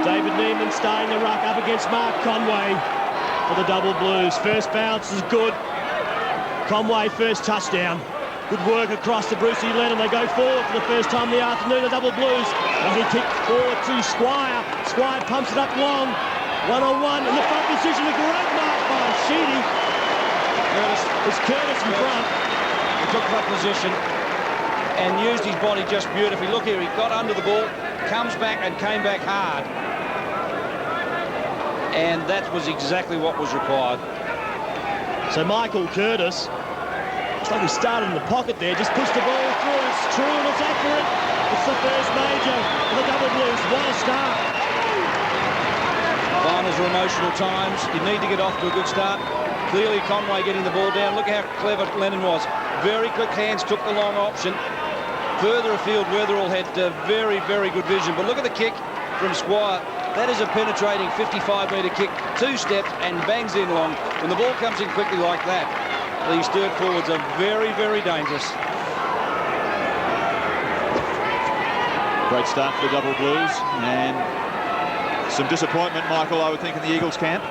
David Neiman staying the ruck up against Mark Conway for the Double Blues. First bounce is good. Conway first touchdown. Good work across to Brucey Lennon. They go forward for the first time in the afternoon, the Double Blues. Easy kick forward to Squire. Squire pumps it up long. One-on-one in the front position. A great mark by Sheedy. It's Curtis in front. He took that position and used his body just beautifully. Look here, he got under the ball, comes back and came back hard. And that was exactly what was required. So Michael Curtis, looks like he started in the pocket there, just pushed the ball through. It's true and it's accurate. It's the first major for the Double Blues. What a start. Finals are emotional times. You need to get off to a good start. Clearly Conway getting the ball down. Look how clever Lennon was. Very quick hands, took the long option. Further afield, Weatherall had very, very good vision. But look at the kick from Squire. That is a penetrating 55-metre kick. 2 steps and bangs in long. When the ball comes in quickly like that, these Sturt forwards are very, very dangerous. Great start for the Double Blues, and some disappointment, Michael, I would think, in the Eagles camp.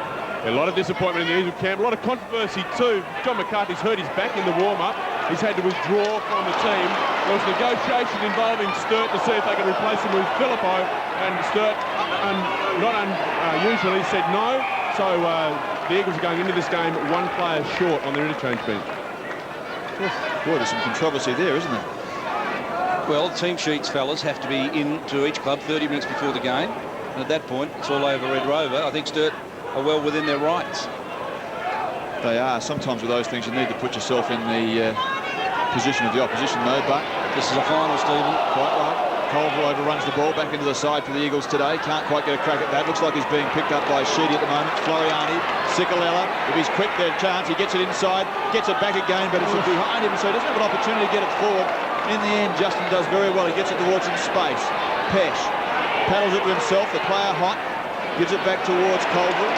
A lot of disappointment in the Eagles camp, a lot of controversy too. John McCarthy's hurt his back in the warm-up. He's had to withdraw from the team. There was negotiation involving Sturt to see if they could replace him with Filippo, and Sturt, not unusually, said no. So the Eagles are going into this game 1 player short on their interchange bench. Boy, there's some controversy there, isn't there? Well, team sheets, fellas, have to be into each club 30 minutes before the game. And at that point, it's all over Red Rover. I think Sturt are well within their rights. They are. Sometimes with those things, you need to put yourself in the position of the opposition, though. But this is a final, Stephen. Quite right. Colville overruns the ball back into the side for the Eagles today. Can't quite get a crack at that. Looks like he's being picked up by Sheedy at the moment. Floriani, Cicalella. If he's quick, there's a chance. He gets it inside, gets it back again, but it's behind him, so he doesn't have an opportunity to get it forward. In the end, Justin does very well. He gets it towards some space. Pesh paddles it to himself. The player hot. Gives it back towards Colville.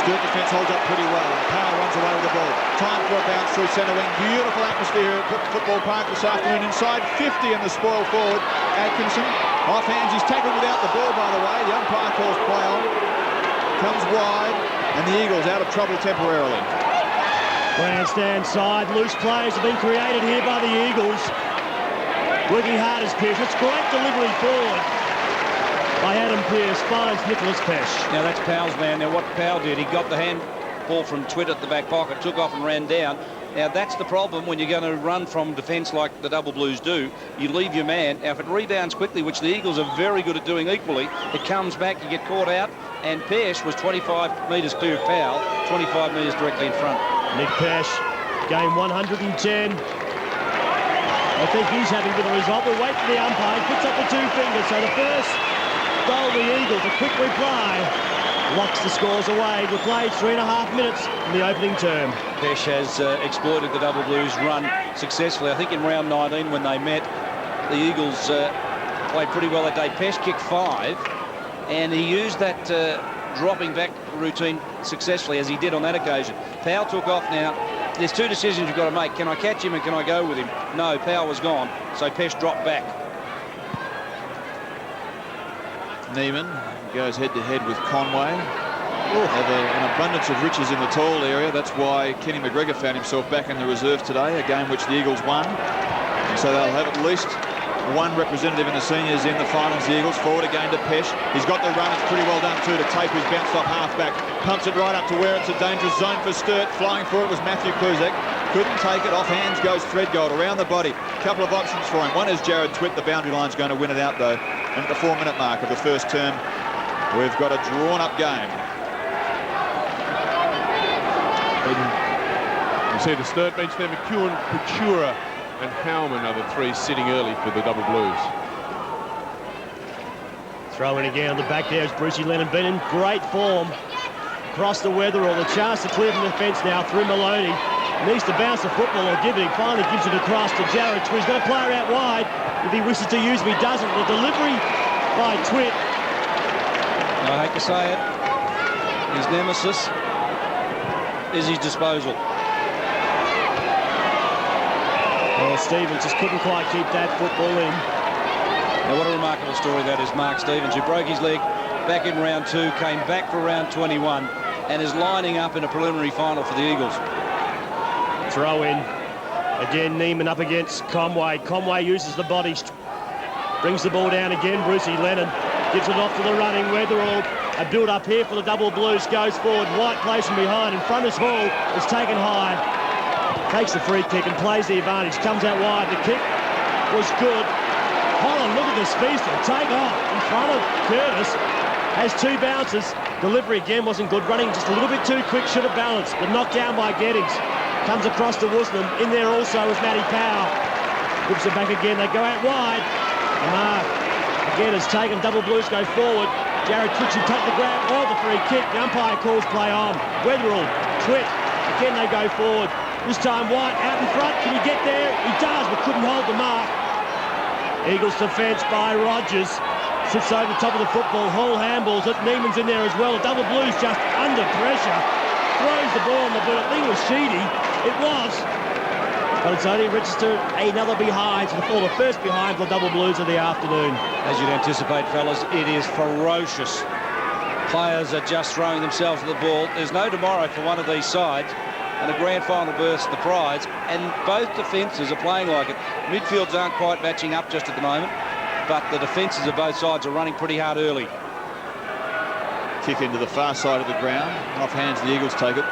Sturt defence holds up pretty well. Power runs away with the ball. Time for a bounce through centre wing. Beautiful atmosphere at Football Park this afternoon. Inside 50 in the spoil forward. Atkinson off hands. He's tackled without the ball, by the way. The umpire calls play on. Comes wide, and the Eagles out of trouble temporarily. Grandstand side. Loose plays have been created here by the Eagles. Working hard as Pearce. It's great delivery forward by Adam Pearce, finds Nicholas Pesh. Now that's Powell's man. Now what Powell did, he got the handball from Twitt at the back pocket, took off and ran down. Now that's the problem when you're going to run from defence like the Double Blues do. You leave your man. Now if it rebounds quickly, which the Eagles are very good at doing equally, it comes back, you get caught out, and Pesh was 25 metres clear of Powell, 25 metres directly in front. Nick Pesh, game 110. I think he's happy with the result. We'll wait for the umpire. He puts up the 2 fingers. So the first goal of the Eagles, a quick reply, locks the scores away. We've played 3.5 minutes in the opening term. Pesh has exploited the Double Blues run successfully. I think in round 19 when they met, the Eagles played pretty well that day. Pesh kicked 5, and he used that dropping back routine successfully, as he did on that occasion. Powell took off now. There's 2 decisions you've got to make. Can I catch him and can I go with him? No, Powell was gone, so Pesh dropped back. Neiman goes head-to-head with Conway. Have an abundance of riches in the tall area. That's why Kenny McGregor found himself back in the reserve today, a game which the Eagles won. And so they'll have at least one representative in the seniors in the finals. The Eagles forward again to Pesh. He's got the run. It's pretty well done too to Tape, who's bounced off half-back. Pumps it right up to where it's a dangerous zone for Sturt. Flying for it was Matthew Kluzak. Couldn't take it. Off hands goes Threadgold around the body. Couple of options for him. One is Jared Twitt. The boundary line's going to win it out though. And at the 4-minute mark of the first term, we've got a drawn-up game. You see the Sturt bench there, McEwen, Coutura and Howman are the 3 sitting early for the Double Blues. Throw in again on the back there as Brucey Lennon been in great form. Across the Weatherall, the chance to clear from the fence now through Maloney. Needs to bounce the football or give it. He finally gives it across to Jared Twitt. He's got a player out wide. If he wishes to use him, he doesn't. The delivery by Twitt. I hate to say it, his nemesis is his disposal. Well, Stevens just couldn't quite keep that football in. Now, what a remarkable story that is. Mark Stevens, who broke his leg back in round 2, came back for round 21, and is lining up in a preliminary final for the Eagles. Throw in. Again, Neiman up against Conway. Conway uses the body. Brings the ball down again. Brucey Lennon gives it off to the running Weatherall. A build up here for the double blues. Goes forward. White plays from behind. In front is Hall. Is taken high. Takes the free kick and plays the advantage. Comes out wide. The kick was good. Holland, look at this feaster. Take off in front of Curtis. Has 2 bounces. Delivery again wasn't good. Running just a little bit too quick. Should have balanced. But knocked down by Gettings. Comes across to Woosnam. In there also is Matty Powell. Whips it back again. They go out wide. The mark again is taken. Double blues go forward. Jared Twitchy take the grab. Oh, the free kick. The umpire calls play on. Weatherall, Twit. Again they go forward. This time White out in front. Can he get there? He does, but couldn't hold the mark. Eagles defence by Rogers. Sits over the top of the football. Hall handballs it. Neiman's in there as well. The double blues just under pressure. Throws the ball on the boot. I think it was Sheedy. It was. But it's only registered another behind, or the first behind for the double blues of the afternoon. As you'd anticipate, fellas, it is ferocious. Players are just throwing themselves at the ball. There's no tomorrow for one of these sides, and a grand final berth's the prize, and both defences are playing like it. Midfields aren't quite matching up just at the moment, but the defences of both sides are running pretty hard early. Kick into the far side of the ground. Off hands, the Eagles take it.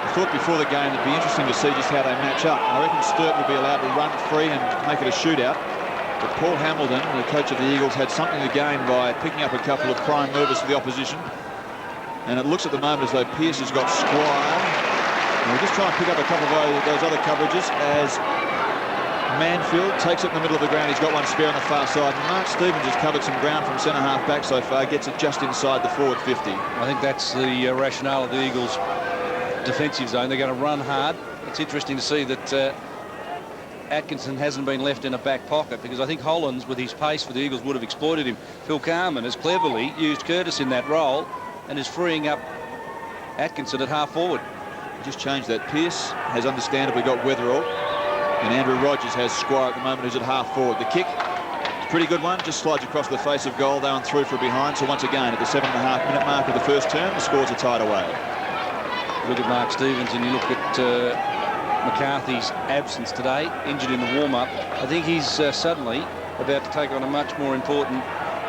I thought before the game it'd be interesting to see just how they match up. I reckon Sturt will be allowed to run free and make it a shootout. But Paul Hamilton, the coach of the Eagles, had something to gain by picking up a couple of prime movers for the opposition. And it looks at the moment as though Pearce has got Squire. And we'll just try and pick up a couple of those other coverages as Manfield takes it in the middle of the ground. He's got one spare on the far side. And Mark Stevens has covered some ground from centre-half back so far, gets it just inside the forward 50. I think that's the rationale of the Eagles' defensive zone. They're going to run hard. It's interesting to see that Atkinson hasn't been left in a back pocket, because I think Hollands, with his pace for the Eagles, would have exploited him. Phil Carman has cleverly used Curtis in that role and is freeing up Atkinson at half forward. Just changed that. Pearce has understandably got Weatherall, and Andrew Rogers has Squire at the moment, who's at half forward. The kick, it's a pretty good one, just slides across the face of goal, down through for behind. So once again, at the 7.5-minute mark of the first term, the scores are tied away. Look at Mark Stevens and you look at McCarthy's absence today, injured in the warm-up. I think he's suddenly about to take on a much more important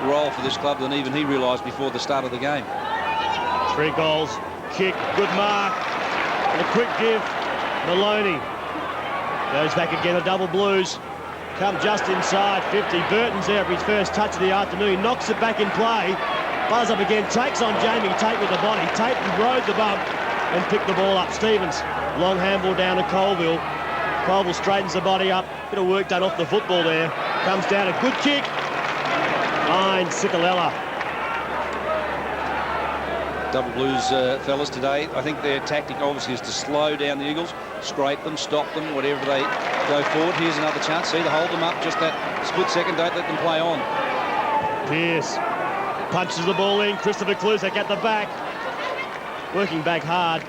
role for this club than even he realised before the start of the game. 3 goals, kick, good mark, and a quick give. Maloney goes back again, the double blues come just inside 50. Burton's there for his first touch of the afternoon. He knocks it back in play. Buzz up again, takes on Jamie Tate with the body. Tate rode the bump and picked the ball up. Stevens, long handball down to Colville. Colville straightens the body up. Bit of work done off the football there. Comes down, a good kick. Fine, Sikalella. Double blues fellas today. I think their tactic obviously is to slow down the Eagles, scrape them, stop them, whatever they go forward. Here's another chance. See, to hold them up just that split second. Don't let them play on. Pearce punches the ball in. Christopher Kluzak at the back. Working back hard.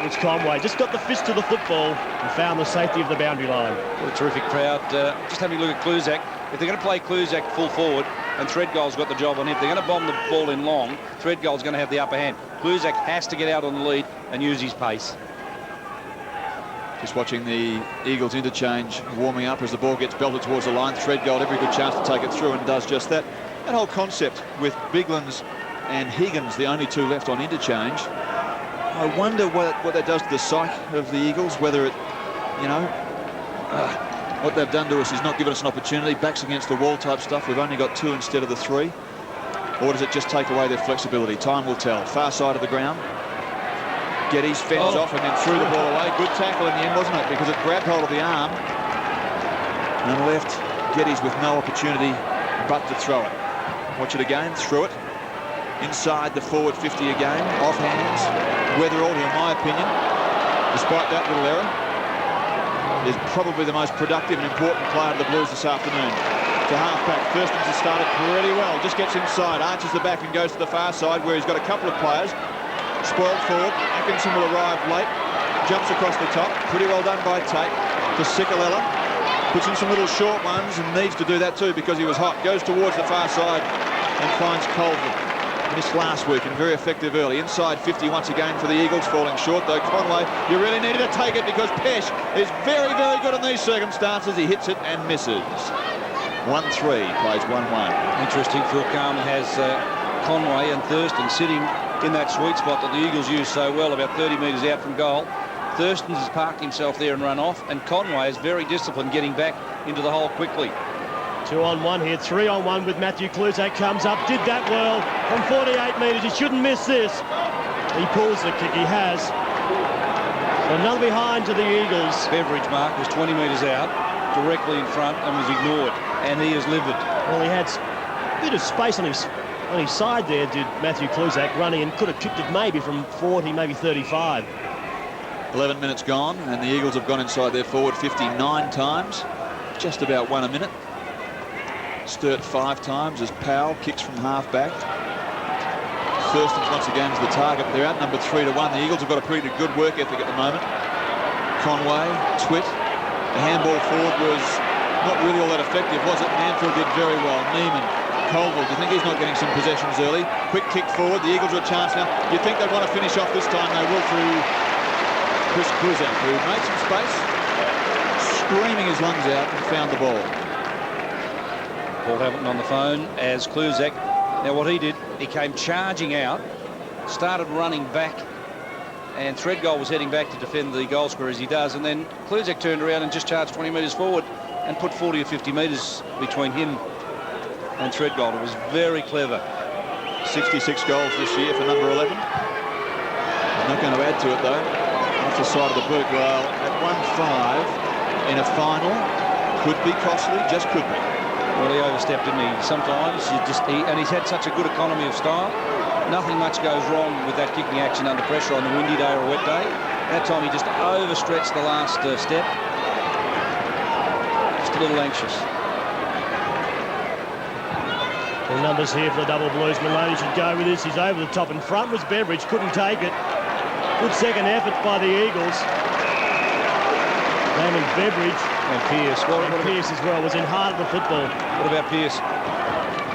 It's Conway. Just got the fist to the football and found the safety of the boundary line. What a terrific crowd. Just having a look at Kluzak. If they're going to play Kluzak full forward, and Threadgoal's got the job on him, if they're going to bomb the ball in long, Threadgoal's going to have the upper hand. Kluzak has to get out on the lead and use his pace. Just watching the Eagles interchange warming up as the ball gets belted towards the line. Threadgoal every good chance to take it through and does just that. That whole concept with Biglands and Higgins, the only 2 left on interchange, I wonder what that does to the psyche of the Eagles, whether it, you know, what they've done to us is not given us an opportunity. Backs against the wall type stuff. We've only got 2 instead of the 3. Or does it just take away their flexibility? Time will tell. Far side of the ground. Geddes fends off and then threw the ball away. Good tackle in the end, wasn't it? Because it grabbed hold of the arm and left Geddes with no opportunity but to throw it. Watch it again. Threw it. Inside the forward 50 again. Off hands. Weatherall, who in my opinion, despite that little error, is probably the most productive and important player of the Blues this afternoon. To half-back. Thurston's has started pretty well. Just gets inside, arches the back and goes to the far side where he's got a couple of players. Spoiled forward. Atkinson will arrive late. Jumps across the top. Pretty well done by Tate. To Sikalella. Puts in some little short ones and needs to do that too because he was hot. Goes towards the far side and finds Colville. Missed last week and very effective early. Inside 50 once again for the Eagles, falling short though. Conway, you really needed to take it because Pesh is very, very good in these circumstances. He hits it and misses. 1-3, plays 1-1. Interesting, Phil Carman has Conway and Thurston sitting in that sweet spot that the Eagles use so well, about 30 metres out from goal. Thurston has parked himself there and run off, and Conway is very disciplined, getting back into the hole quickly. 2-on-1 here, 3-on-1 with Matthew Cluzak, comes up, did that well from 48 metres. He shouldn't miss this. He pulls the kick, he has. So another behind to the Eagles. Beveridge, Mark, was 20 metres out, directly in front, and was ignored, and he is livid. Well, he had a bit of space on his side there, did Matthew Cluzak, running, and could have kicked it maybe from 40, maybe 35. 11 minutes gone, and the Eagles have gone inside their forward 59 times. Just about 1 a minute. Sturt 5 times as Powell kicks from half-back. Thurston's once again is the target. They're outnumbered 3-1. The Eagles have got a pretty good work ethic at the moment. Conway, Twitt. The handball forward was not really all that effective, was it? Manfield did very well. Neiman, Colville, do you think he's not getting some possessions early? Quick kick forward. The Eagles are a chance now. You'd think they'd want to finish off this time. They will through Chris Cluzak, who made some space, screaming his lungs out and found the ball. Paul Hamilton on the phone as Cluzak. Now what he did, he came charging out, started running back, and Threadgold was heading back to defend the goal scorer as he does, and then Cluzak turned around and just charged 20 metres forward and put 40 or 50 metres between him and Threadgold. It was very clever. 66 goals this year for number 11. I'm not going to add to it though. Off the side of the book, well, at 1-5 in a final could be costly, just could be. Well, he overstepped, didn't he? Sometimes and he's had such a good economy of style. Nothing much goes wrong with that kicking action under pressure on a windy day or a wet day. That time he just overstretched the last step. Just a little anxious. The numbers here for the double blues. Maloney should go with this. He's over the top. In front was Beveridge, couldn't take it. Good second effort by the Eagles. Damon Beveridge. And Pearce. And Pearce as well was in heart of the football. What about Pearce?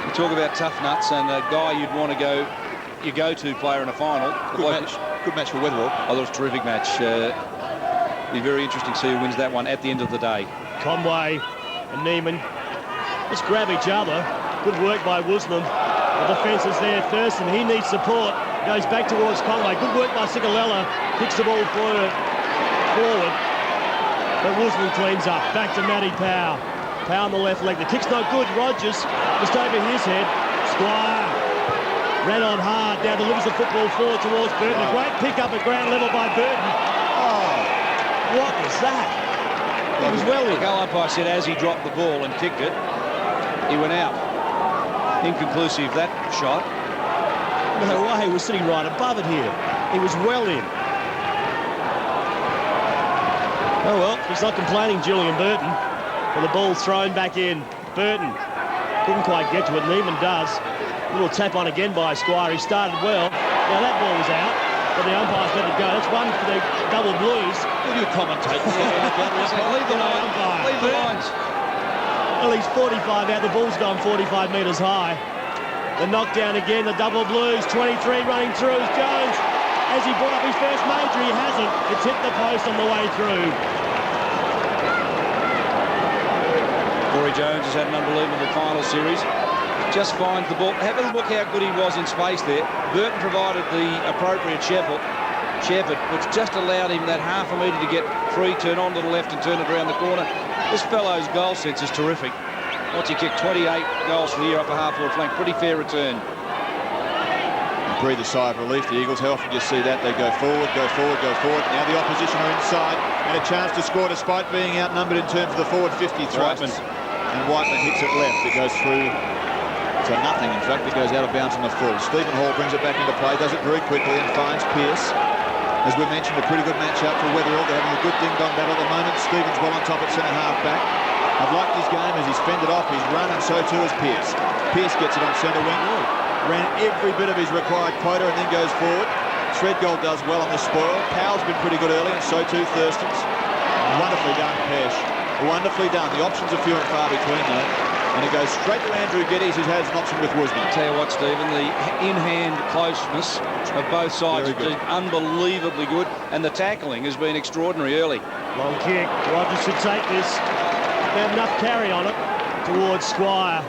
You talk about tough nuts and a guy you'd want to go, your go-to player in a final. Good match for Weatherall. I thought it was a terrific match. Be very interesting to see who wins that one at the end of the day. Conway and Neiman just grab each other. Good work by Woosnam. The defence is there. Thurston, he needs support. Goes back towards Conway. Good work by Cicolella. Kicks the ball forward. But Woosnam cleans up. Back to Matty Powell. Powell on the left leg. The kick's not good. Rogers just over his head. Squire ran on hard. Now delivers the football forward towards Burton. A great pick up at ground level by Burton. Oh, what was that? It was well in. The goal umpire said as he dropped the ball and kicked it, he went out. Inconclusive, that shot. No way, he was sitting right above it here. He was well in. Oh well, he's not complaining, Julian Burton. But the ball's thrown back in. Burton couldn't quite get to it. Neiman does. A little tap on again by Squire. He started well. Now that ball was out, but the umpire's let it go. That's one for the double blues. Will you commentate? Leave the line. Leave the lines. Well, he's 45 out. The ball's gone 45 metres high. The knockdown again. The double blues. 23 running through is Jones. Has he brought up his first major? He hasn't. It's hit the post on the way through. Corey Jones has had an unbelievable final series. Just finds the ball. Have a look how good he was in space there. Burton provided the appropriate shepherd, which just allowed him that half a metre to get free, turn on to the left and turn it around the corner. This fellow's goal sense is terrific. Once he kicked 28 goals for the year up a half-forward flank, pretty fair return. Breathe a sigh of relief. The Eagles, how often do you see that? They go forward, go forward, go forward. Now the opposition are inside and a chance to score despite being outnumbered in terms of the forward 50 thrusts. And Whiteman hits it left. It goes through to nothing. In fact, it goes out of bounds on the full. Stephen Hall brings it back into play, does it very quickly and finds Pearce. As we mentioned, a pretty good match-up for Weatherall. They're having a good ding-dong battle at the moment. Stevens well on top at centre-half back. I've liked his game as he's fended off his run, and so too has Pearce. Pearce gets it on centre wing. Ran every bit of his required quota and then goes forward. Threadgold does well on the spoil. Powell's been pretty good early, and so too Thurston's. Wonderfully done, Pesh. Wonderfully done. The options are few and far between, though. And it goes straight to Andrew Geddes, who has an option with Woosnam. Tell you what, Stephen, the in-hand closeness of both sides has been unbelievably good, and the tackling has been extraordinary early. Long kick. Rogers should take this. They have enough carry on it towards Squire.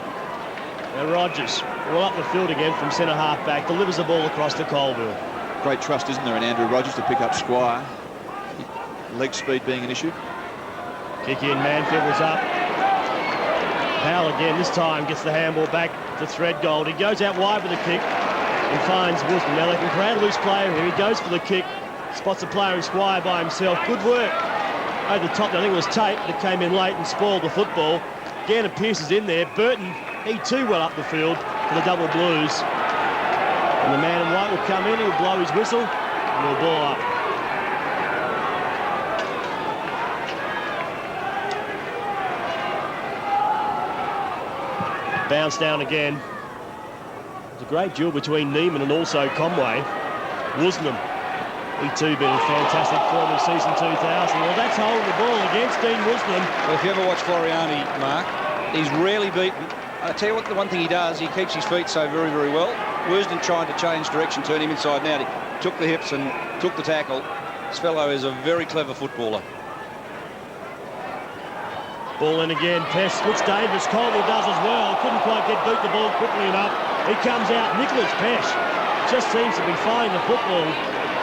And Rogers, well up the field again from centre half back, delivers the ball across to Colville. Great trust, isn't there, in Andrew Rogers to pick up Squire. Leg speed being an issue. Kick in, Manfield was up. Powell again, this time gets the handball back to Threadgold. He goes out wide with a kick and finds Woosnam. Now they can create a loose player here. He goes for the kick, spots a player in Squire by himself. Good work over the top. I think it was Tate that came in late and spoiled the football. Gannon Pearce is in there. Burton, he too well up the field for the double blues. And the man in white will come in, he'll blow his whistle and he'll ball up. Bounce down again. It's a great duel between Neiman and also Conway. Woosnam, he too been in fantastic form in season 2000. Well, that's holding the ball against Dean Woosnam. Well, if you ever watch Floriani, Mark, he's rarely beaten. I tell you what, the one thing he does, he keeps his feet so very, very well. Woosnam trying to change direction, turn him inside and out. He took the hips and took the tackle. This fellow is a very clever footballer. Ball in again, Pest, looks dangerous, Colville does as well, couldn't quite get beat the ball quickly enough. He comes out, Nicholas Pesh just seems to be finding the football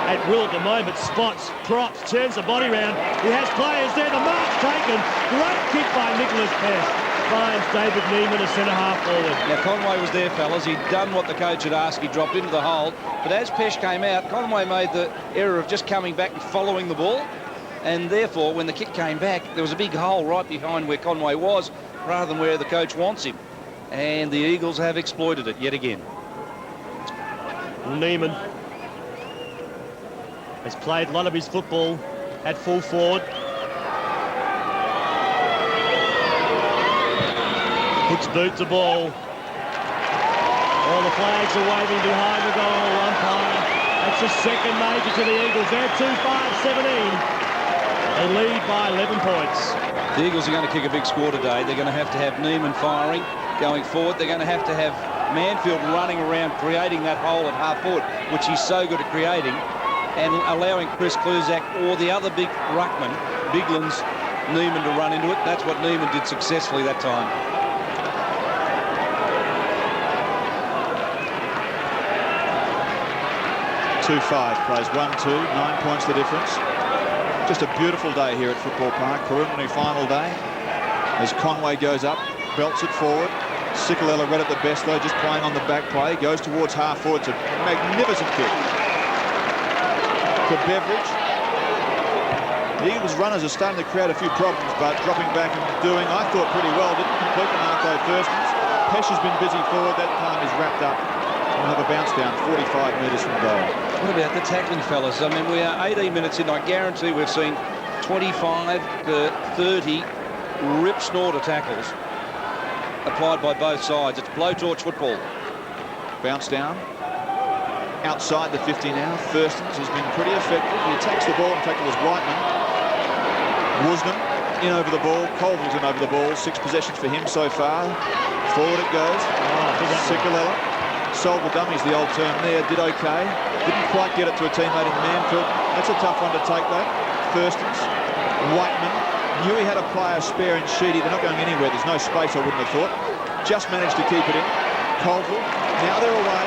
at will at the moment, spots, props, turns the body round, he has players there, the mark's taken, great kick by Nicholas Pesh, finds David Neiman a centre half forward. Now Conway was there, fellas, he'd done what the coach had asked, he dropped into the hole, but as Pesh came out, Conway made the error of just coming back and following the ball. And therefore, when the kick came back, there was a big hole right behind where Conway was, rather than where the coach wants him. And the Eagles have exploited it yet again. Neiman has played a lot of his football at full forward. Hooks boot the ball. All the flags are waving behind the goal. Umpire. That's the second major to the Eagles. They're 2-5-17. They lead by 11 points. The Eagles are going to kick a big score today. They're going to have Neiman firing going forward. They're going to have Manfield running around creating that hole at half forward, which he's so good at creating, and allowing Chris Kluzak or the other big ruckman, Biglan's, Neiman to run into it. That's what Neiman did successfully that time. Plays 1-2, 9 points the difference. Just a beautiful day here at Football Park, preliminary final day. As Conway goes up, belts it forward. Sikalella read at the best though, just playing on the back play. Goes towards half forward. It's a magnificent kick. To Beveridge. The Eagles runners are starting to create a few problems, but dropping back and doing, I thought, pretty well. Didn't complete the mark though, Thurston's. Pesh has been busy forward. That time is wrapped up. We'll have a bounce down 45 metres from goal. What about the tackling, fellas? I mean, we are 18 minutes in. I guarantee we've seen 25 to 30 rip-snorter tackles applied by both sides. It's blowtorch football. Bounce down. Outside the 50 now. Thurston's has been pretty effective. He attacks the ball. In fact, it was Whiteman. Woosnam in over the ball. Colville's in over the ball. 6 possessions for him so far. Forward it goes. Sikalella. Sold the dummies, the old term there, did okay. Didn't quite get it to a teammate in Manfield. That's a tough one to take, though. Thurston's. Whiteman. Knew he had a player spare in Sheedy. They're not going anywhere. There's no space, I wouldn't have thought. Just managed to keep it in. Colville. Now they're away.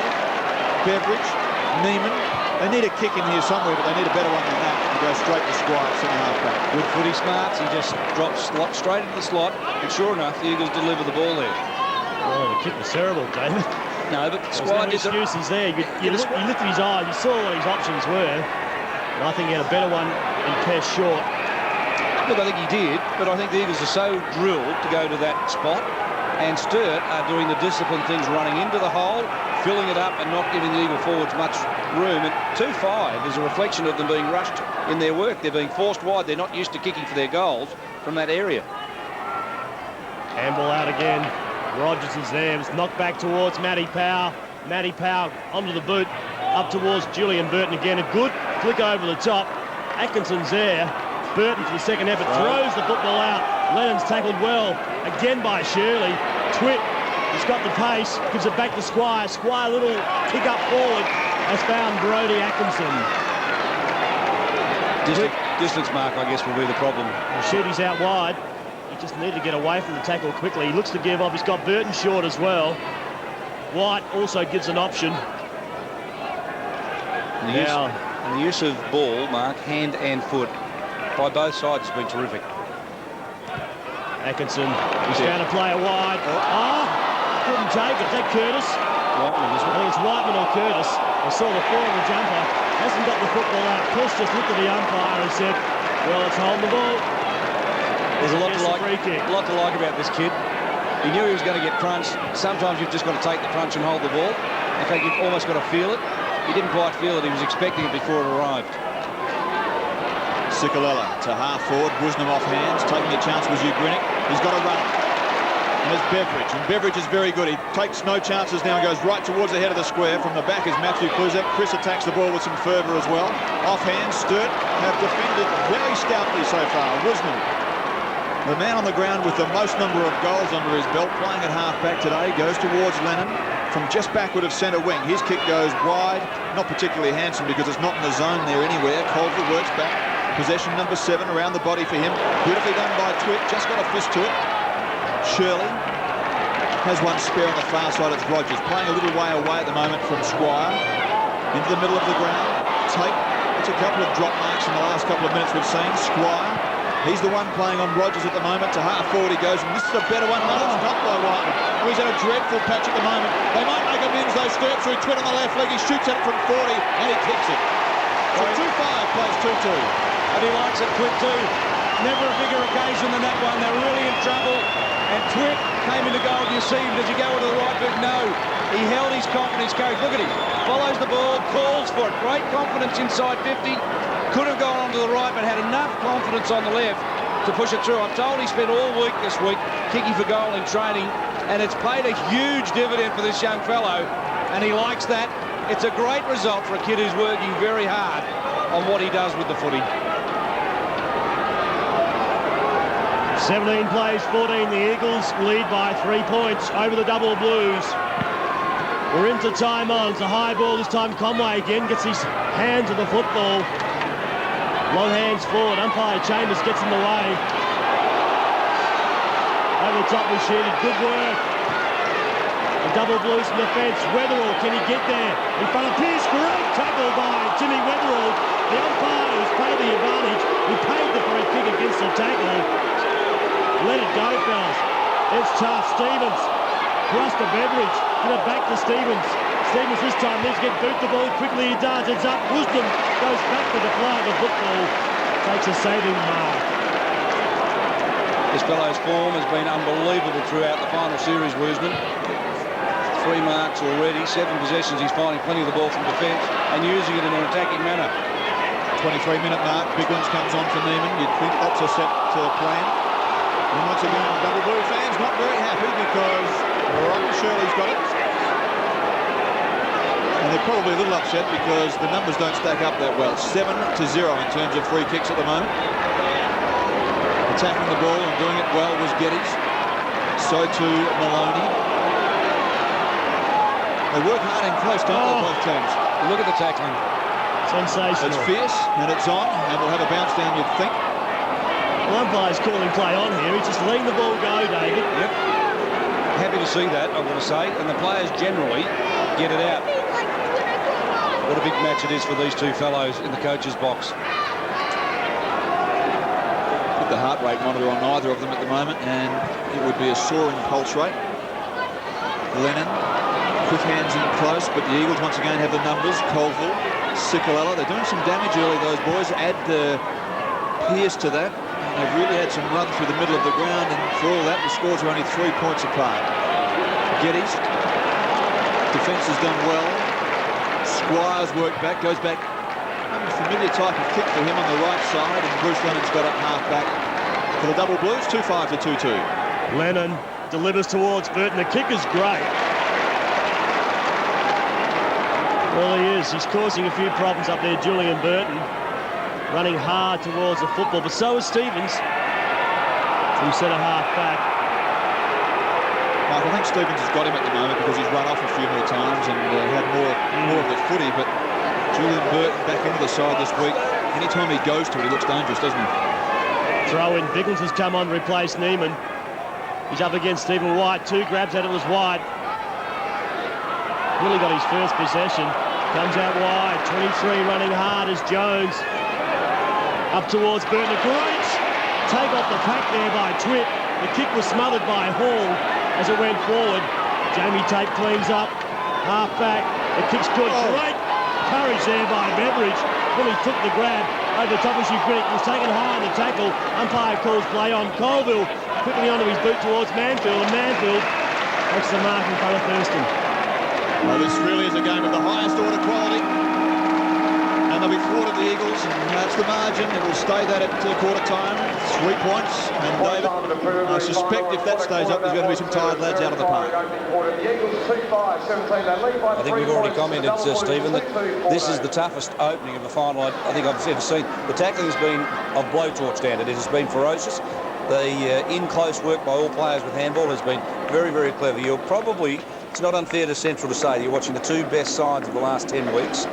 Beveridge. Neiman. They need a kick in here somewhere, but they need a better one than that to go straight to Squire, centre half back. Good footy smarts. He just drops straight into the slot. And sure enough, the Eagles deliver the ball there. Oh, the kick was terrible, David. No, but Squire did excuses there. You lifted his eye, you saw what his options were. And I think he had a better one in Pesh short. Look, I think he did, but I think the Eagles are so drilled to go to that spot, and Sturt are doing the disciplined things, running into the hole, filling it up and not giving the Eagle forwards much room. And 2-5 is a reflection of them being rushed in their work. They're being forced wide. They're not used to kicking for their goals from that area. Handball out again. Rogers is there. It's knocked back towards Matty Powell. Matty Powell onto the boot, up towards Julian Burton again. A good flick over the top. Atkinson's there. Burton for the second effort throws the football out. Lennon's tackled well again by Shirley. Twit, he's got the pace, gives it back to Squire. Squire, little kick up forward, has found Brodie Atkinson. Distance mark, I guess, will be the problem. Sheedy's out wide. He just needed to get away from the tackle quickly. He looks to give off. He's got Burton short as well. White also gives an option. And the use of ball, Mark, hand and foot, by both sides has been terrific. Atkinson, he's found a player wide. Couldn't take it. Is that Curtis? Whiteman, I think it's Whiteman or Curtis. I saw the fall of the jumper. Hasn't got the football out. Chris just looked at the umpire and said, well, it's holding the ball. There's a lot to like about this kid. He knew he was going to get crunched. Sometimes you've just got to take the crunch and hold the ball. In fact, you've almost got to feel it. He didn't quite feel it. He was expecting it before it arrived. Sikalella to half forward. Wisdom off hands. Taking a chance was Ugrinnick. He's got to run. And there's Beveridge. And Beveridge is very good. He takes no chances now and goes right towards the head of the square. From the back is Matthew Kluzak. Chris attacks the ball with some fervour as well. Off hands, Sturt have defended very stoutly so far. Wisdom, the man on the ground with the most number of goals under his belt, playing at half-back today, goes towards Lennon from just backward of centre wing. His kick goes wide, not particularly handsome because it's not in the zone there anywhere. Culver works back. Possession number 7 around the body for him. Beautifully done by Twit, just got a fist to it. Shirley has one spare on the far side. It's Rogers playing a little way away at the moment from Squire. Into the middle of the ground. It's a couple of drop marks in the last couple of minutes we've seen. Squire, he's the one playing on Rogers at the moment. To half forward he goes, and this is a better one. No, it's not by Whiteman. Oh, he's had a dreadful patch at the moment. They might make amends though. Sturt through Twit on the left leg. He shoots at it from 40 and he kicks it. So 2-5 plays 2-2. And he likes it, Twit too. Never a bigger occasion than that one. They're really in trouble. And Twit came into goal. You see him. Does he go to the right boot? No. He held his confidence carried. Look at him. Follows the ball, calls for it. Great confidence inside 50. Could have gone on to the right, but had enough confidence on the left to push it through. I'm told he spent all week this week kicking for goal in training, and it's paid a huge dividend for this young fellow, and he likes that. It's a great result for a kid who's working very hard on what he does with the footy. 17 plays, 14. The Eagles lead by 3 points over the Double Blues. We're into time on. It's a high ball this time. Conway again gets his hands on the football. Long hands forward. Umpire Chambers gets in the way. Over the top with Sheedy. Good work. The Double Blues from the fence. Weatherall, can he get there? In front of Pearce. Great tackle by Jimmy Weatherall. The umpire who's paid the advantage. He paid the free kick against the tackle. Let it go, fellas. It's tough. Stevens. Cross to Beveridge. Get it back to Stevens. Stevens this time needs to get boot the ball. Quickly he does. It's up. Wisdom goes back to the fly of the football. Takes a saving mark. This fellow's form has been unbelievable throughout the final series, Woosman. 3 marks already, 7 possessions. He's finding plenty of the ball from defence and using it in an attacking manner. 23-minute mark. Big ones comes on for Neiman. You'd think that's a set plan. And once again, Double Blue fans not very happy because Rocky Shirley's got it. And they're probably a little upset because the numbers don't stack up that well. 7-0 in terms of free kicks at the moment. Attacking the ball and doing it well was Geddes. So too Maloney. They work hard in close, don't they, both teams? Look at the tackling. Sensational. It's fierce and it's on, and we'll have a bounce down, you'd think. Well, umpire's calling play on here. He's just letting the ball go, David. Yep. Happy to see that, I've got to say. And the players generally get it out. What a big match it is for these two fellows in the coach's box. Put the heart rate monitor on either of them at the moment, and it would be a soaring pulse rate. Lennon, quick hands in close, but the Eagles once again have the numbers. Colville, Sikalella, they're doing some damage early, those boys. Add Pearce to that. They've really had some run through the middle of the ground, and for all that, the scores are only 3 points apart. Geddes, defence has done well. Squire's worked back, goes back. A familiar type of kick for him on the right side, and Bruce Lennon's got up half back for the Double Blues, 2-5 to 2-2. Lennon delivers towards Burton. The kick is great. Well, he is. He's causing a few problems up there, Julian Burton. Running hard towards the football, but so is Stevens from centre half back. Mark, I think Stevens has got him at the moment because he's run off a few more times and had more of the footy, but Julian Burton back into the side this week. Anytime he goes to it, he looks dangerous, doesn't he? Throw in. Biggles has come on to replace Neiman. He's up against Stephen White. 2 grabs at it was White. Really got his first possession. Comes out wide. 23 running hard as Jones. Up towards Burton. A great take off the pack there by Twitt. The kick was smothered by Hall as it went forward. Jamie Tate cleans up. Half back. The kick's good. Great courage there by Beveridge. Really took the grab over the top of Grinick. Was taken high on the tackle. Umpire calls play on. Colville quickly onto his boot towards Manfield, and Manfield makes the mark in front of Thurston. Well, this really is a game of the highest order quality. And they'll be thwarted, the Eagles, and that's the margin. It will stay that at quarter time. 3 points. And David, I suspect if that stays up, there's going to be some tired lads out on the park. I think we've already commented, Stephen, that this is the toughest opening of the final I think I've ever seen. The tackling has been of blowtorch standard. It has been ferocious. The in-close work by all players with handball has been very, very clever. You're probably, it's not unfair to Central to say that you're watching the 2 best sides of the last 10 weeks,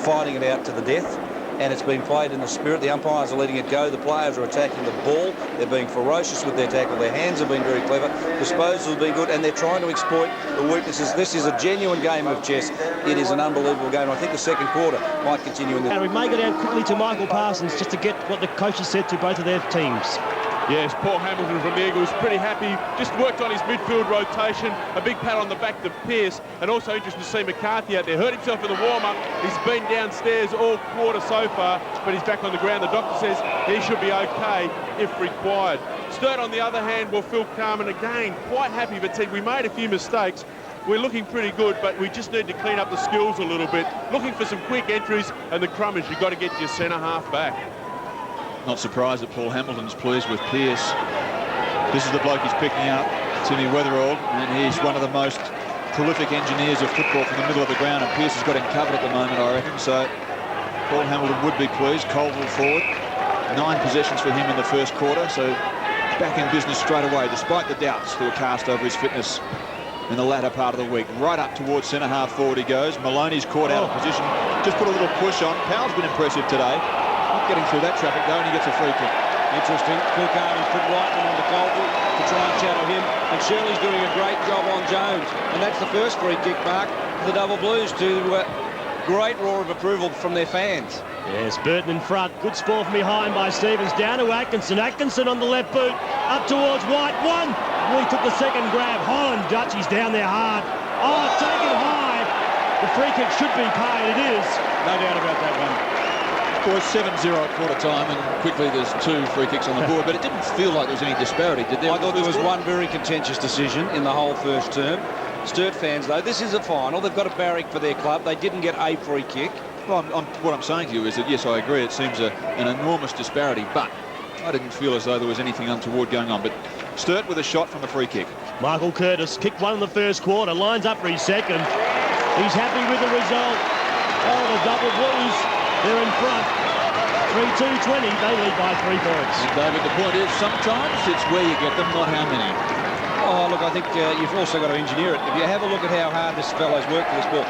fighting it out to the death, and it's been played in the spirit. The umpires are letting it go. The players are attacking the ball. They're being ferocious with their tackle. Their hands have been very clever. Disposals have been good, and they're trying to exploit the weaknesses. This is a genuine game of chess. It is an unbelievable game. I think the second quarter might continue in this. And we may go down quickly to Michael Parsons just to get what the coaches said to both of their teams. Yes, Paul Hamilton from the Eagles, pretty happy. Just worked on his midfield rotation. A big pat on the back to Pearce. And also interesting to see McCarthy out there. Hurt himself in the warm-up. He's been downstairs all quarter so far, but he's back on the ground. The doctor says he should be okay if required. Sturt, on the other hand, will feel calm. And again, quite happy, but said we made a few mistakes. We're looking pretty good, but we just need to clean up the skills a little bit. Looking for some quick entries, and the crummers, you've got to get your centre-half back. Not surprised that Paul Hamilton's pleased with Pearce. This is the bloke he's picking up, Timmy Weatherald, and he's one of the most prolific engineers of football from the middle of the ground, and Pearce has got him covered at the moment, I reckon. So Paul Hamilton would be pleased. Colville forward. 9 possessions for him in the first quarter, so back in business straight away, despite the doubts that were cast over his fitness in the latter part of the week. Right up towards centre-half forward he goes. Maloney's caught out of position. Just put a little push on. Powell's been impressive today. Not getting through that traffic though, and he gets a free kick. Interesting. Kulkarni put Whiteman onto Colville to try and shadow him, and Shirley's doing a great job on Jones. And that's the first free kick, Mark, for the Double Blues, to great roar of approval from their fans. Yes, Burton in front. Good score from behind by Stevens. Down to Atkinson. Atkinson on the left boot. Up towards White. 1. He took the second grab. Holland, Dutchie's down there hard. Oh, taken high. The free kick should be paid. It is. No doubt about that one. Boys, 7-0 at quarter time, and quickly there's 2 free kicks on the board, but it didn't feel like there was any disparity, did there? I thought there was one very contentious decision in the whole first term. Sturt fans, though, this is a final. They've got a barrack for their club. They didn't get a free kick. Well, what I'm saying to you is that, yes, I agree, it seems an enormous disparity, but I didn't feel as though there was anything untoward going on. But Sturt with a shot from a free kick. Michael Curtis kicked 1 in the first quarter, lines up for his second. He's happy with the result. Oh, the Double Blues, they're in front. 3-2-20, they lead by 3 points. And David, the point is sometimes it's where you get them, not how many. Oh, look, I think you've also got to engineer it. If you have a look at how hard this fellow's worked for this ball,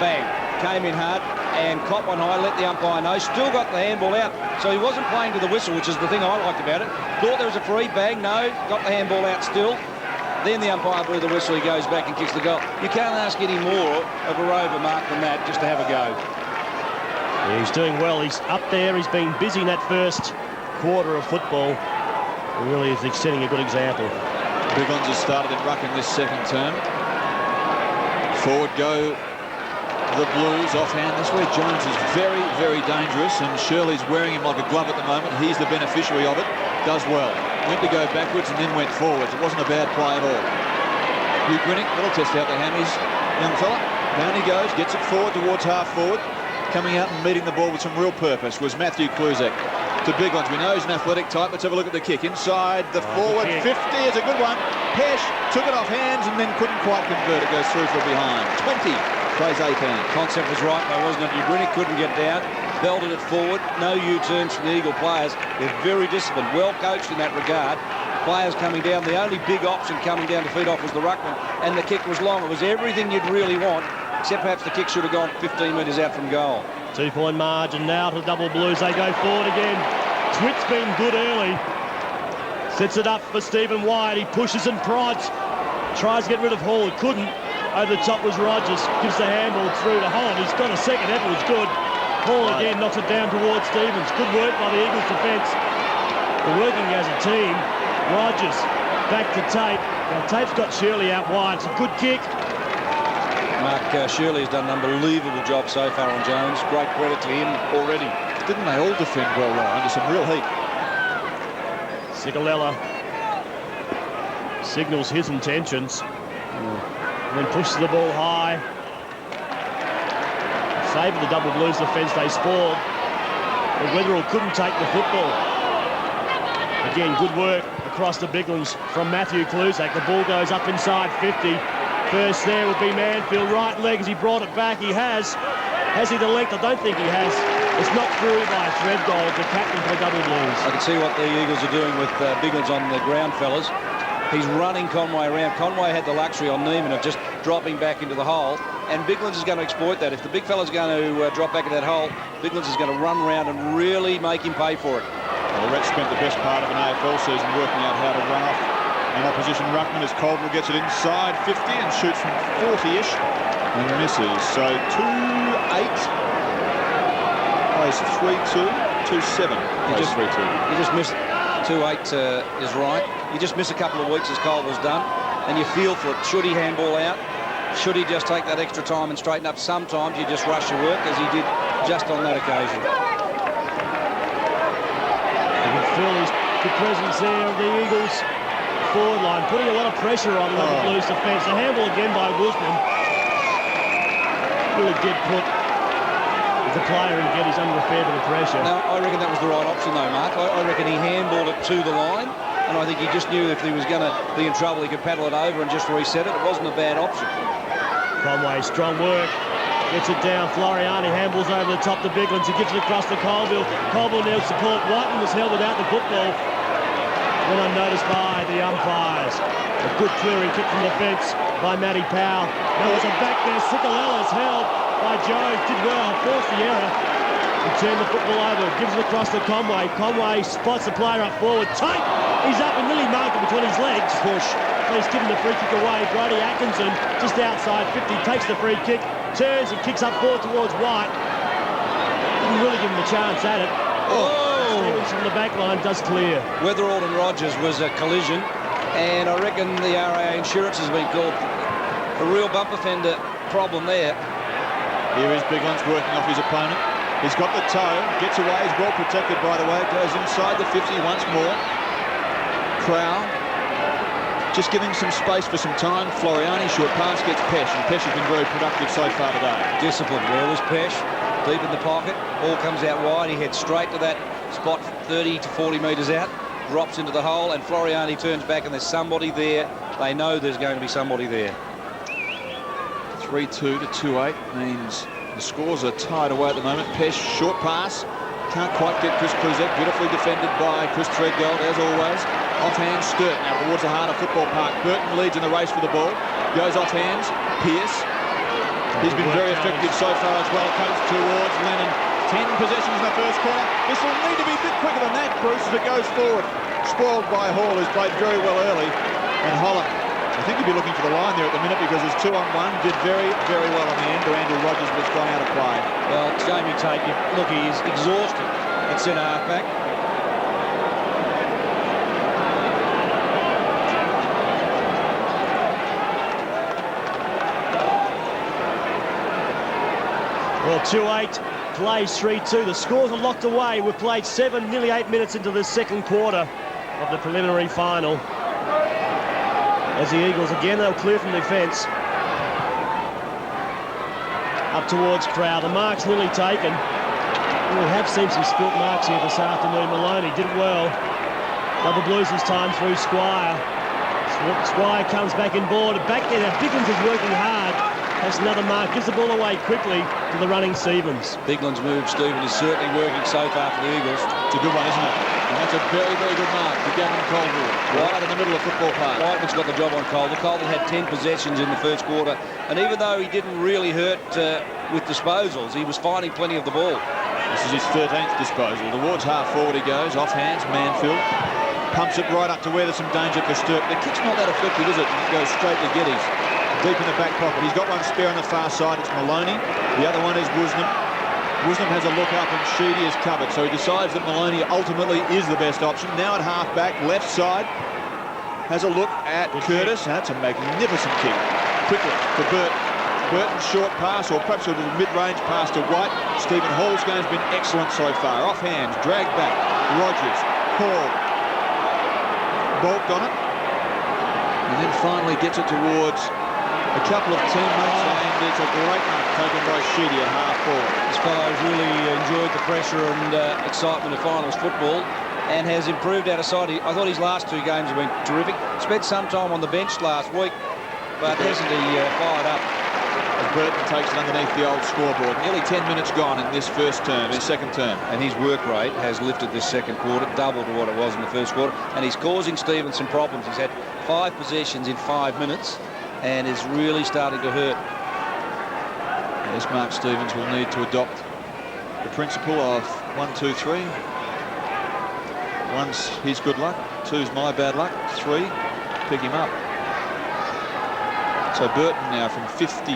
bang, came in hard and caught one high, let the umpire know, still got the handball out. So he wasn't playing to the whistle, which is the thing I liked about it. Thought there was a free, bang, no, got the handball out still. Then the umpire blew the whistle, he goes back and kicks the goal. You can't ask any more of a rover mark than that, just to have a go. Yeah, he's doing well. He's up there. He's been busy in that first quarter of football. He really is setting a good example. Big ones has started in ruck in this second term. Forward go the Blues offhand. This way Jones is very, very dangerous, and Shirley's wearing him like a glove at the moment. He's the beneficiary of it. Does well. Went to go backwards and then went forwards. It wasn't a bad play at all. Hugh Grinick, that'll test out the hammies, young fella. Down he goes, gets it forward towards half forward. Coming out and meeting the ball with some real purpose was Matthew Kluzek. To big ones. We know he's an athletic type. Let's have a look at the kick. Inside the forward. 50 is a good one. Pesh took it off hands and then couldn't quite convert. It goes through from behind. 20 plays 18. Concept was right though, wasn't it? Grinick couldn't get down. Belted it forward. No U-turns from the Eagle players. They're very disciplined. Well coached in that regard. players coming down. The only big option coming down to feed off was the ruckman, and the kick was long. It was everything you'd really want, except perhaps the kick should have gone 15 metres out from goal. 2-point margin now to the double blues. They go forward again. Twit's been good early. Sets it up for Stephen White. He pushes and prods. Tries to get rid of Hall. He couldn't. Over the top was Rogers. Gives the handball through to Holland. He's got a second effort. It was good. Hall again knocks it down towards Stevens. Good work by the Eagles defence. They're working as a team. Rogers back to Tate. Now Tate's got Shirley out wide. It's a good kick. Mark Shirley has done an unbelievable job so far on Jones. Great credit to him already. Didn't they all defend well, though, under some real heat? Cicolella signals his intentions. And then pushes the ball high. Favour the double blues defence. They spoiled. But Weatherall couldn't take the football. Again, good work across the Biglands from Matthew Clusack. The ball goes up inside 50. First there would be Manfield. Right leg as he brought it back. He has. Has he the length? I don't think he has. It's knocked through by Threadgold, the captain for the double blues. I can see what the Eagles are doing with Biglands on the ground, fellas. He's running Conway around. Conway had the luxury on Neiman of just dropping back into the hole, and Biglands is going to exploit that. If the big fella's going to drop back in that hole, Biglands is going to run around and really make him pay for it. Well, Rhett spent the best part of an AFL season working out how to run off an opposition ruckman as Caldwell gets it inside 50 and shoots from 40-ish and misses. So 2-8 plays 3-2, 2-7 plays 3-2. You just missed 2-8 is right. You just miss a couple of weeks as Caldwell's done, and you feel for it. Should he handball out? Should he just take that extra time and straighten up? Sometimes you just rush your work, as he did just on that occasion. You can feel the presence there of the Eagles forward line, putting a lot of pressure on the Blues defence. The handball again by Wilson. Really did put the player and get his under a fair bit of pressure. No, I reckon that was the right option though, Mark. I reckon he handballed it to the line, and I think he just knew if he was going to be in trouble, he could paddle it over and just reset it. It wasn't a bad option. Conway, strong work. Gets it down. Floriani handballs over the top to Biglands. He gives it across to Colville. Colville needs support. Whiteman was held without the football. Went unnoticed by the umpires. A good clearing kick from the fence by Matty Powell. There was a back there. Cicolella's held by Jones. Did well. Forced the error. He turned the football over. Gives it across to Conway. Conway spots the player up forward. Tight. He's up and nearly marked it between his legs. Push. He's given the free kick away. Brody Atkinson just outside 50 takes the free kick. Turns and kicks up forward towards White. Didn't really give him a chance at it. Stevens from the back line does clear. Weatherall and Rogers was a collision, and I reckon the RAA insurance has been called. A real bumper fender problem there. Here is Biglands working off his opponent. He's got the toe, gets away, he's well protected by the way, goes inside the 50 once more. Crow just giving some space for some time. Floriani, short pass, gets Pesh, and Pesh has been very productive so far today. Discipline. There was Pesh, deep in the pocket. Ball comes out wide. He heads straight to that spot 30 to 40 metres out, drops into the hole, and Floriani turns back, and there's somebody there. They know there's going to be somebody there. 3-2 to 2-8 means the scores are tied away at the moment. Pesh, short pass. Can't quite get Chris Clusack. Beautifully defended by Chris Threadgold, as always. Offhand, Sturt now towards the heart of Football Park. Burton leads in the race for the ball. Goes off hands. Pearce. He's been very effective so far as well. Comes towards Lennon. 10 possessions in the first quarter. This will need to be a bit quicker than that, Bruce, as it goes forward. Spoiled by Hall, who's played very well early. And Holland, I think he'll be looking for the line there at the minute because there's 2-on-1. Did very, very well on the end to Andrew Rogers, but it's gone out of play. Well, Jamie Tate, look, he is exhausted at centre halfback. Well, 2-8 plays 3-2. The scores are locked away. We've played nearly 8 minutes into the second quarter of the preliminary final. As the Eagles, again, they'll clear from defence. Up towards Crow. The mark's nearly taken. We have seen some spilt marks here this afternoon. Maloney did well. Double Blues this time through Squire. Squire comes back in board. Back there, now Biglands is working hard. Has another mark. Gives the ball away quickly to the running Stevens. Biglands' move, Stephen, is certainly working so far for the Eagles. It's a good one, isn't it? And that's a very, very good mark for Gavin Colville. Right in the middle of Football Park. Whiteman's got the job on Colville. Colville had 10 possessions in the first quarter, and even though he didn't really hurt with disposals, he was finding plenty of the ball. This is his 13th disposal. Towards half forward he goes, off hands, Manfield. Pumps it right up to where there's some danger for Sturt. The kick's not that effective, is it? It goes straight to Geddes. Deep in the back pocket. He's got one spare on the far side. It's Maloney. The other one is Woosnam. Woosnam has a look up and Sheedy is covered. So he decides that Maloney ultimately is the best option. Now at half back, left side. Has a look at Curtis. That's a magnificent kick. Quickly to Burton. Burton's short pass, or perhaps a little mid-range pass to White. Stephen Hall's game's been excellent so far. Off hands, dragged back. Rogers, Hall. Bolt on it. And then finally gets it towards a couple of teammates, and it's a great mark taken by Sheedy at half forward. This fellow's really enjoyed the pressure and excitement of finals football and has improved out of sight. I thought his last 2 games have been terrific. Spent some time on the bench last week, but hasn't he fired up? As Burton takes it underneath the old scoreboard. Nearly 10 minutes gone in this second term. And his work rate has lifted this second quarter, double to what it was in the first quarter, and he's causing Stevens some problems. He's had 5 possessions in 5 minutes, and is really starting to hurt. Yes, Mark Stevens will need to adopt the principle of 1, 2, 3. 1's his good luck, 2's my bad luck, 3, pick him up. So Burton now from 52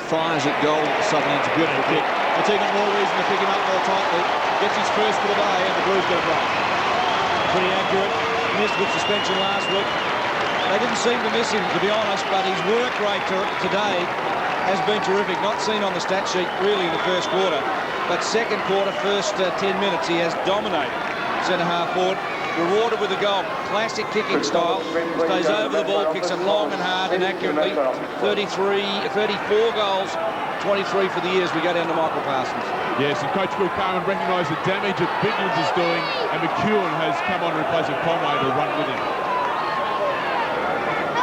fires at goal at the southern end. It's a beautiful kick. It's even more reason to pick him up more tightly. Gets his first for the day, and the Blues get a break. Pretty accurate. Missed with suspension last week. They didn't seem to miss him, to be honest, but his work rate today has been terrific. Not seen on the stat sheet really in the first quarter, but second quarter, first 10 minutes, he has dominated centre half forward. Rewarded with a goal. Classic kicking style. Stays over the ball, kicks it long and hard and accurately. 34 goals, 23 for the year as we go down to Michael Parsons. Yes, and Coach Will Carman recognised the damage that Biglands is doing, and McEwen has come on replacing Conway to run with him.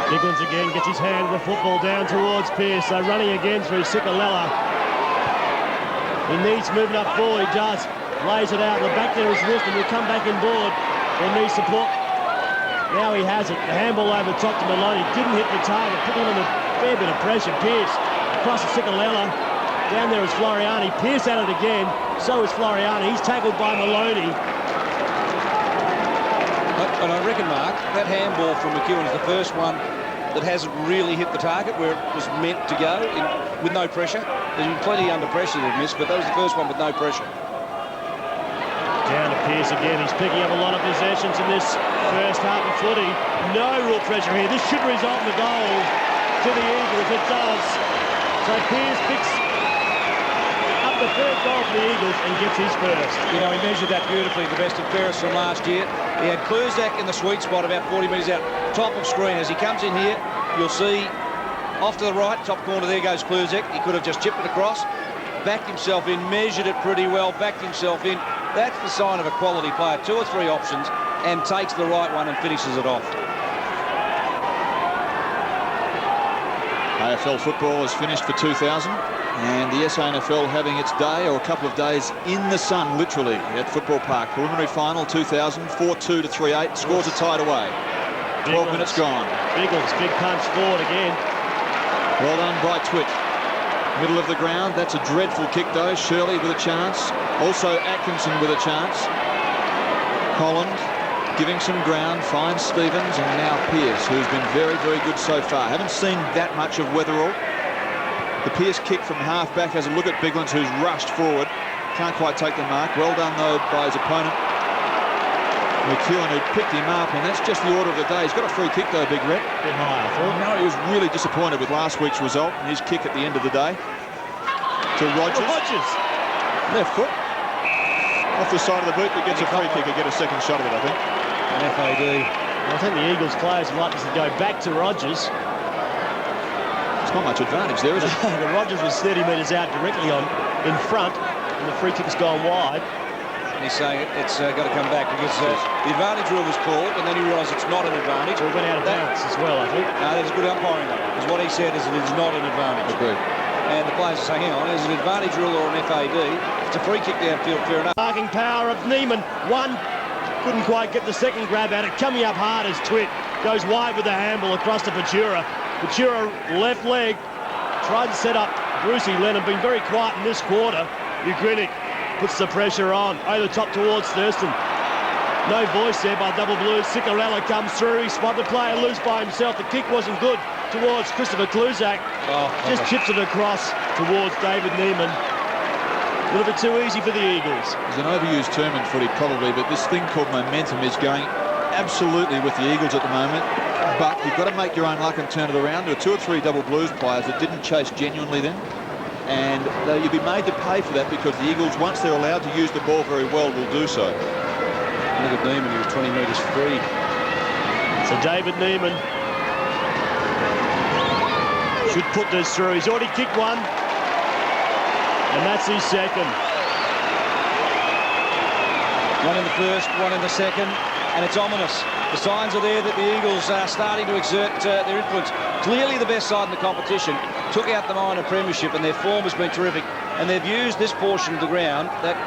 Biglands again gets his hand of the football down towards Pearce. So running again through Sikalella. He needs moving up forward, he does. Lays it out, the back there is Wilson, he'll come back inboard. There needs support. Now he has it. The handball over the top to Maloney. Didn't hit the target. Put him under a fair bit of pressure. Pearce across to Sikalella. Down there is Floriani. Pearce at it again. So is Floriani. He's tackled by Maloney. And I reckon, Mark, that handball from McEwen is the first one that hasn't really hit the target where it was meant to go with no pressure. There's been plenty under pressure that have missed, but that was the first one with no pressure. Down to Pearce again. He's picking up a lot of possessions in this first half of footy. No real pressure here. This should result in the goal to the Eagles. It does. So Pearce picks up the third goal for the Eagles and gets his first. You know, he measured that beautifully, the best of Ferris from last year. He had Kluzak in the sweet spot about 40 metres out, top of screen. As he comes in here, you'll see off to the right, top corner, there goes Kluzak. He could have just chipped it across, backed himself in, measured it pretty well, backed himself in. That's the sign of a quality player. 2 or 3 options and takes the right one and finishes it off. AFL football is finished for 2000, and the SANFL having its day, or a couple of days, in the sun, literally, at Football Park. Preliminary final 2000, 4-2 to 3-8. Scores are tied away. 12 minutes gone. Biglands, big punch forward again. Well done by Twitt. Middle of the ground. That's a dreadful kick, though. Shirley with a chance. Also Atkinson with a chance. Holland giving some ground. Finds Stevens, and now Pearce, who's been very, very good so far. Haven't seen that much of Weatherall. The Pearce kick from half-back has a look at Biglands, who's rushed forward. Can't quite take the mark. Well done, though, by his opponent. McEwen, who picked him up, and that's just the order of the day. He's got a free kick, though, Big Red. Bit high, I thought. No, he was really disappointed with last week's result and his kick at the end of the day. To Rogers. Left foot. Off the side of the boot, but gets a free kick. He'll get a second shot of it, I think. An FAD. I think the Eagles players would like this to go back to Rogers. It's not much advantage there, is it? The Rogers was 30 metres out directly in front, and the free kick's gone wide. And he's saying it's got to come back because the advantage rule was called, and then he realised it's not an advantage. So it went out of bounds as well, I think. No, that's good umpiring, though, because what he said is it is not an advantage. Agreed. And the players are saying, hang on, there's an advantage rule or an FAD. It's a free kick downfield, fair enough. Marking power of Neiman. One, couldn't quite get the second grab at it. Coming up hard as Twit goes wide with the handball across to Ventura. Ventura, left leg, tried to set up Brucey Lennon, been very quiet in this quarter. Ugrinic puts the pressure on, over the top towards Thurston. No voice there by Double Blues. Ciccarella comes through, he spotted the player loose by himself. The kick wasn't good towards Christopher Kluzak. Just chips it across towards David Neiman. A little bit too easy for the Eagles. It's an overused term in footy probably, but this thing called momentum is going absolutely with the Eagles at the moment. But you've got to make your own luck and turn it around. There were 2 or 3 Double Blues players that didn't chase genuinely then. And you'll be made to pay for that because the Eagles, once they're allowed to use the ball very well, will do so. Look at Neiman, he was 20 metres free. So David Neiman should put this through. He's already kicked one. And that's his second. One in the first, one in the second, and it's ominous. The signs are there that the Eagles are starting to exert their influence. Clearly the best side in the competition, took out the minor premiership, and their form has been terrific. And they've used this portion of the ground, that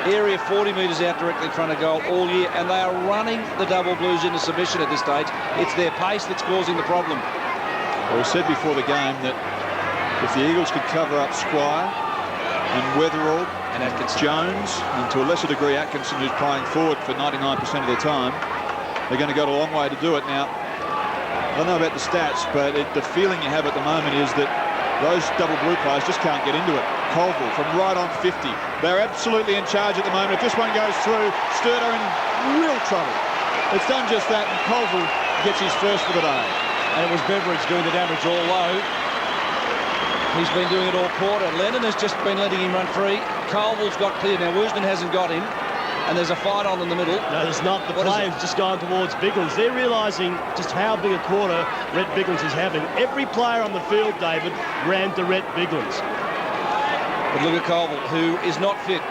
area 40 metres out directly in front of goal all year, and they are running the Double Blues into submission at this stage. It's their pace that's causing the problem. Well, we said before the game that if the Eagles could cover up Squire and Weatherall and Jones, and to a lesser degree Atkinson, who's playing forward for 99% of their time, they're going to go a long way to do it. Now, I don't know about the stats, but the feeling you have at the moment is that those Double Blue players just can't get into it. Colville from right on 50. They're absolutely in charge at the moment. If this one goes through, Sturt are in real trouble. It's done just that, and Colville gets his first for the day. And it was Beveridge doing the damage all low. He's been doing it all quarter. Lennon has just been letting him run free. Colville's got clear. Now, Woosden hasn't got him. And there's a fight on in the middle. No, there's not. The players just gone towards Biglands. They're realising just how big a quarter Rhett Biglands is having. Every player on the field, David, ran to Rhett Biglands. But look at Colville, who is not fit,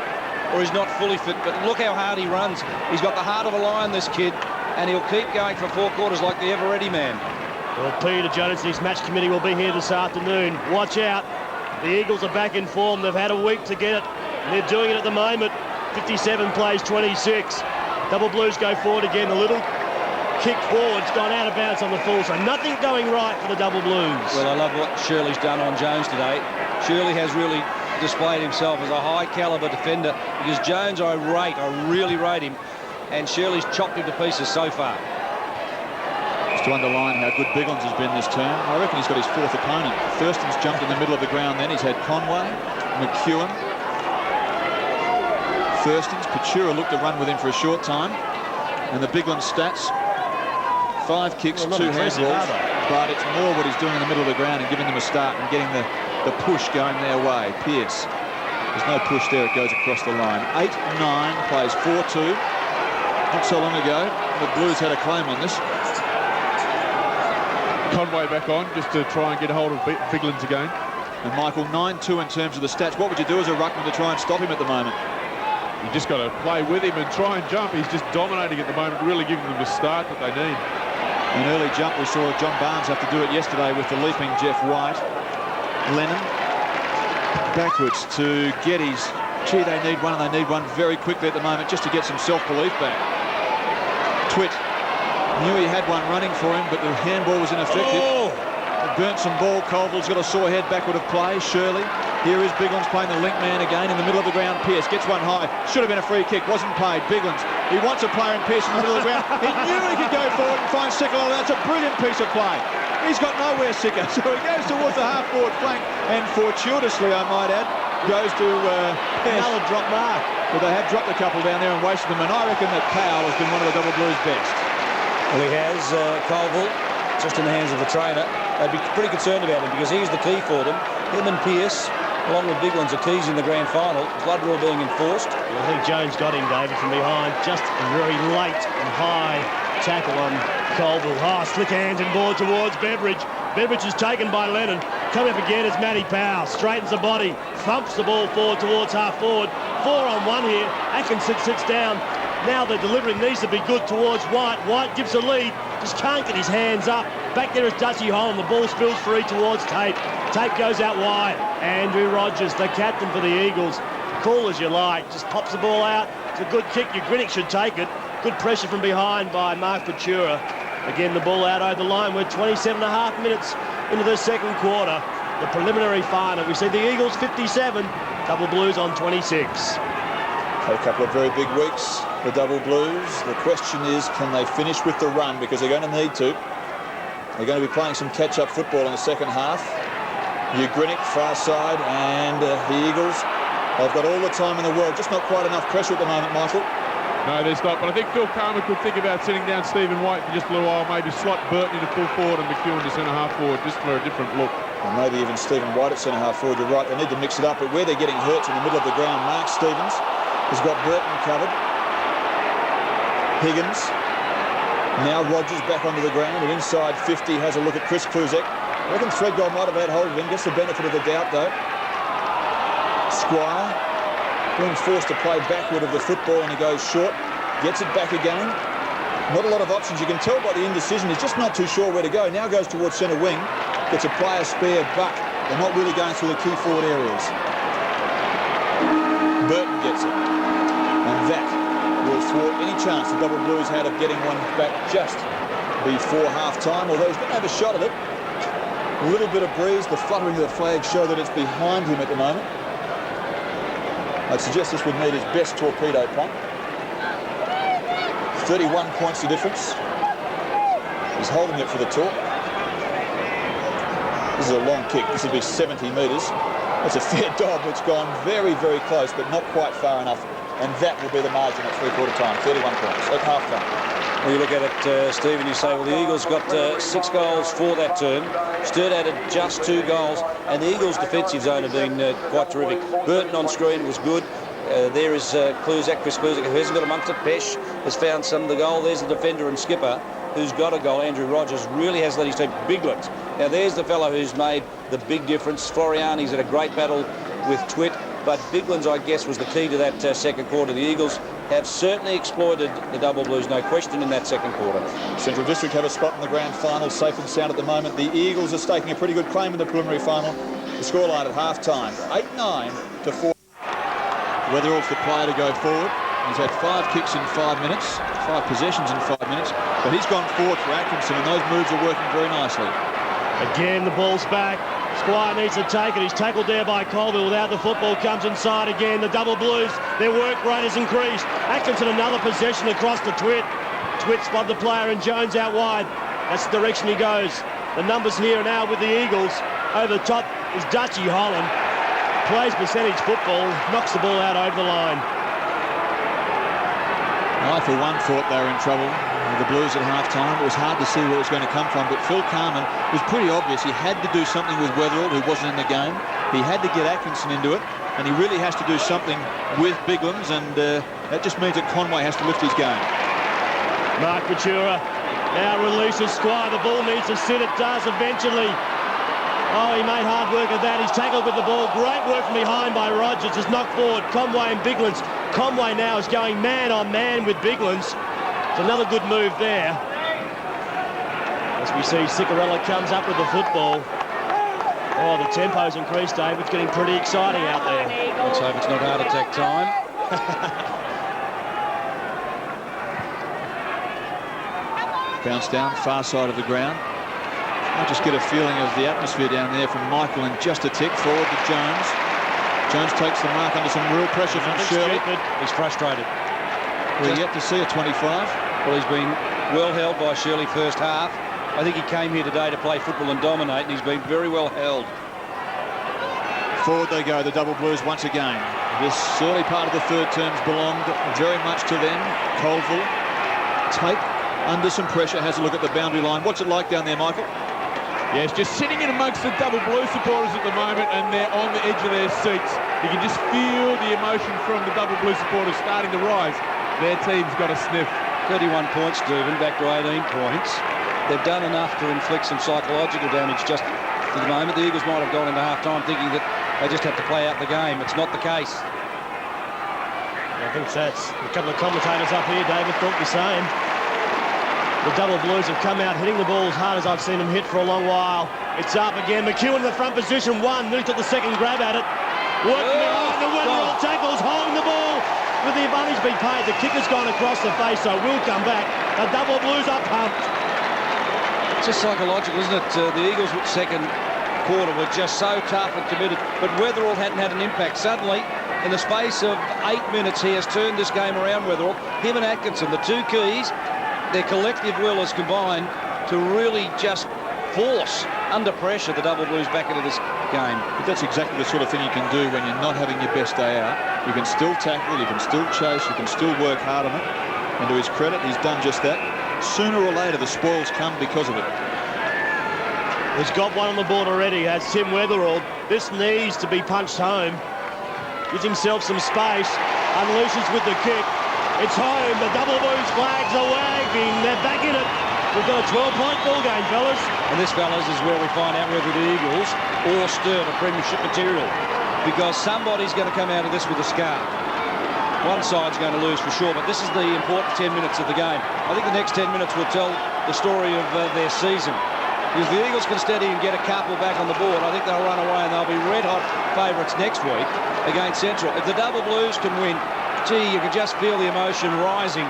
or is not fully fit. But look how hard he runs. He's got the heart of a lion, this kid, and he'll keep going for 4 quarters like the ever-ready man. Well, Peter Jones and his match committee will be here this afternoon. Watch out. The Eagles are back in form. They've had a week to get it, and they're doing it at the moment. 57 plays 26. Double Blues go forward again. The little kick forward's gone out of bounds on the full, so nothing going right for the Double Blues. Well, I love what Shirley's done on Jones today. Shirley has really displayed himself as a high-caliber defender because Jones I really rate him, and Shirley's chopped him to pieces so far. Just to underline how good Biglands has been this term, I reckon he's got his 4th opponent. Thurston's jumped in the middle of the ground then. He's had Conway, McEwen, Thurston's. Patura looked to run with him for a short time. And the Biglands stats, 5 kicks, 2 handballs. But it's more what he's doing in the middle of the ground and giving them a start and getting the push going their way. Pearce. There's no push there. It goes across the line. 8-9, plays 4-2. Not so long ago, the Blues had a claim on this. Conway back on just to try and get a hold of Biglands again. And Michael, 9-2 in terms of the stats. What would you do as a ruckman to try and stop him at the moment? You just got to play with him and try and jump. He's just dominating at the moment, really giving them the start that they need. An early jump, we saw John Barnes have to do it yesterday with the leaping Jeff White. Lennon backwards to Geddes. Gee, they need one, and they need one very quickly at the moment just to get some self-belief back. Twit knew he had one running for him, but the handball was ineffective. It burnt some ball. Colville's got a sore head backward of play. Shirley. Here is Biglands playing the link man again in the middle of the ground. Pearce gets one high. Should have been a free kick. Wasn't paid. Biglands. He wants a player in Pearce in the middle of the ground. He knew he could go forward and find Ciccarella. That's a brilliant piece of play. He's got nowhere, Sicker. So he goes towards the half-forward flank and fortuitously, I might add, goes to Pearce. Another drop mark. But they have dropped a couple down there and wasted them. And I reckon that Powell has been one of the Double Blues' best. Well, he has. Colville, just in the hands of the trainer. They'd be pretty concerned about him because he's the key for them. Him and Pearce, along with Biglands, are keys in the grand final. Blood rule being enforced. I think Jones got him, David, from behind. Just a very late and high tackle on Colville. Slick hands and ball towards Beveridge. Beveridge is taken by Lennon. Coming up again is Matty Powell. Straightens the body. Thumps the ball forward towards half forward. 4-on-1 here. Atkinson sits down. Now the delivery needs to be good towards White. White gives a lead, just can't get his hands up. Back there is Dutchy Holland. The ball spills free towards Tate. Tate goes out wide. Andrew Rogers, the captain for the Eagles. Cool as you like, just pops the ball out. It's a good kick. Grinick should take it. Good pressure from behind by Mark Ventura. Again, the ball out over the line. We're 27.5 minutes into the second quarter. The preliminary final. We see the Eagles 57, Double Blues on 26. A couple of very big weeks, the Double Blues. The question is, can they finish with the run? Because they're going to need to. They're going to be playing some catch-up football in the second half. Grinick, far side, and the Eagles. They've got all the time in the world. Just not quite enough pressure at the moment, Michael. No, there's not. But I think Phil Carman could think about sitting down Stephen White for just a little while. Maybe slot Burton into full forward and McEwen to centre-half forward, just for a different look. And maybe even Stephen White at centre-half forward. You're right, they need to mix it up. But where they're getting hurt in the middle of the ground, Mark Stevens has got Burton covered. Higgins. Now Rogers back onto the ground, and inside 50 has a look at Chris Kluzek. I reckon Threadgold might have had hold of him. Gets the benefit of the doubt, though. Squire being forced to play backward of the football, and he goes short. Gets it back again. Not a lot of options. You can tell by the indecision. He's just not too sure where to go. Now goes towards centre wing. Gets a player spare, but they're not really going through the key forward areas. Burton gets it. And that will thwart any chance the Double Blues had of getting one back just before half-time, although he's going to have a shot at it. A little bit of breeze. The fluttering of the flag show that it's behind him at the moment. I'd suggest this would need his best torpedo punt. 31 points the difference. He's holding it for the talk. This is a long kick. This will be 70 metres. That's a fair dob. It's gone very, very close, but not quite far enough. And that will be the margin at three-quarter time. 31 points at half-time. Well, you look at it, Stephen, you say, well, the Eagles got 6 goals for that term. Sturt added just 2 goals, and the Eagles' defensive zone have been quite terrific. Burton on screen was good. There is Kluzak, Chris Kluzak, who hasn't got amongst it. Pesh has found some of the goal. There's the defender and skipper who's got a goal. Andrew Rogers really has let his team. Biglet. Now, there's the fellow who's made the big difference. Floriani's had a great battle with Twit, but Bigland's, I guess, was the key to that second quarter. The Eagles have certainly exploited the Double Blues, no question, in that second quarter. Central District have a spot in the grand final, safe and sound at the moment. The Eagles are staking a pretty good claim in the preliminary final. The scoreline at half-time, 8-9 to 4. Weatherall's the player to go forward. He's had 5 kicks in 5 minutes, 5 possessions in 5 minutes, but he's gone forward for Atkinson, and those moves are working very nicely. Again, the ball's back. Squire needs to take it. He's tackled there by Colville. Without the football, comes inside again. The Double Blues, their work rate has increased. Atkinson, another possession across to Twit. Twit spot the player, and Jones out wide. That's the direction he goes. The numbers here now with the Eagles. Over the top is Dutchy Holland. Plays percentage football, knocks the ball out over the line. I, for one, thought they were in trouble with the Blues at half-time. It was hard to see where it was going to come from, but Phil Carman was pretty obvious. He had to do something with Weatherall, who wasn't in the game. He had to get Atkinson into it, and he really has to do something with Biglands, and that just means that Conway has to lift his game. Mark Ventura now releases Squire. The ball needs to sit. It does eventually. Oh, he made hard work of that. He's tackled with the ball. Great work from behind by Rogers. It's knocked forward. Conway and Biglands. Conway now is going man-on-man with Biglands. It's another good move there. As we see, Ciccarella comes up with the football. Oh, the tempo's increased, Dave. It's getting pretty exciting out there. Let's hope it's not heart attack time. Bounce down, far side of the ground. I just get a feeling of the atmosphere down there from Michael, and just a tick forward to Jones. Jones takes the mark under some real pressure from Shirley. He's frustrated. We're yet to see a 25. Well, he's been well held by Shirley first half. I think he came here today to play football and dominate, and he's been very well held. Forward they go, the Double Blues once again. This early part of the third term's belonged very much to them. Colville, Tate, under some pressure, has a look at the boundary line. What's it like down there, Michael? Yes, just sitting in amongst the Double Blue supporters at the moment, and they're on the edge of their seats. You can just feel the emotion from the Double Blue supporters starting to rise. Their team's got a sniff. 31 points, Stephen, back to 18 points. They've done enough to inflict some psychological damage just for the moment. The Eagles might have gone into half-time thinking that they just have to play out the game. It's not the case. I think that's a couple of commentators up here, David, thought the same. The double blues have come out hitting the ball as hard as I've seen them hit for a long while. It's up again. McEwen in the front position. One. Newt took the second grab at it. Working behind the Wetherell tackles, holding the ball. With the advantage being paid, the kicker's gone across the face, so will come back. The double blues are pumped. It's just psychological, isn't it? The Eagles' second quarter were just so tough and committed, but Wetherell hadn't had an impact. Suddenly, in the space of 8 minutes, he has turned this game around, Wetherell. Him and Atkinson, the two keys, their collective will has combined to really just force, under pressure, the double blues back into this game. But that's exactly the sort of thing you can do when you're not having your best day out. You can still tackle, you can still chase, you can still work hard on it. And to his credit, he's done just that. Sooner or later, the spoils come because of it. He's got one on the board already, has Tim Wetherell. This needs to be punched home. Gives himself some space, unleashes with the kick. It's home, the double blues flags are wagging, they're back in it. We've got a 12-point ball game, fellas. And this, fellas, is where we find out whether the Eagles or Sturt are premiership material. Because somebody's going to come out of this with a scar. One side's going to lose for sure, but this is the important 10 minutes of the game. I think the next 10 minutes will tell the story of their season. If the Eagles can steady and get a couple back on the board, I think they'll run away and they'll be red-hot favourites next week against Central. If the double blues can win, gee, you can just feel the emotion rising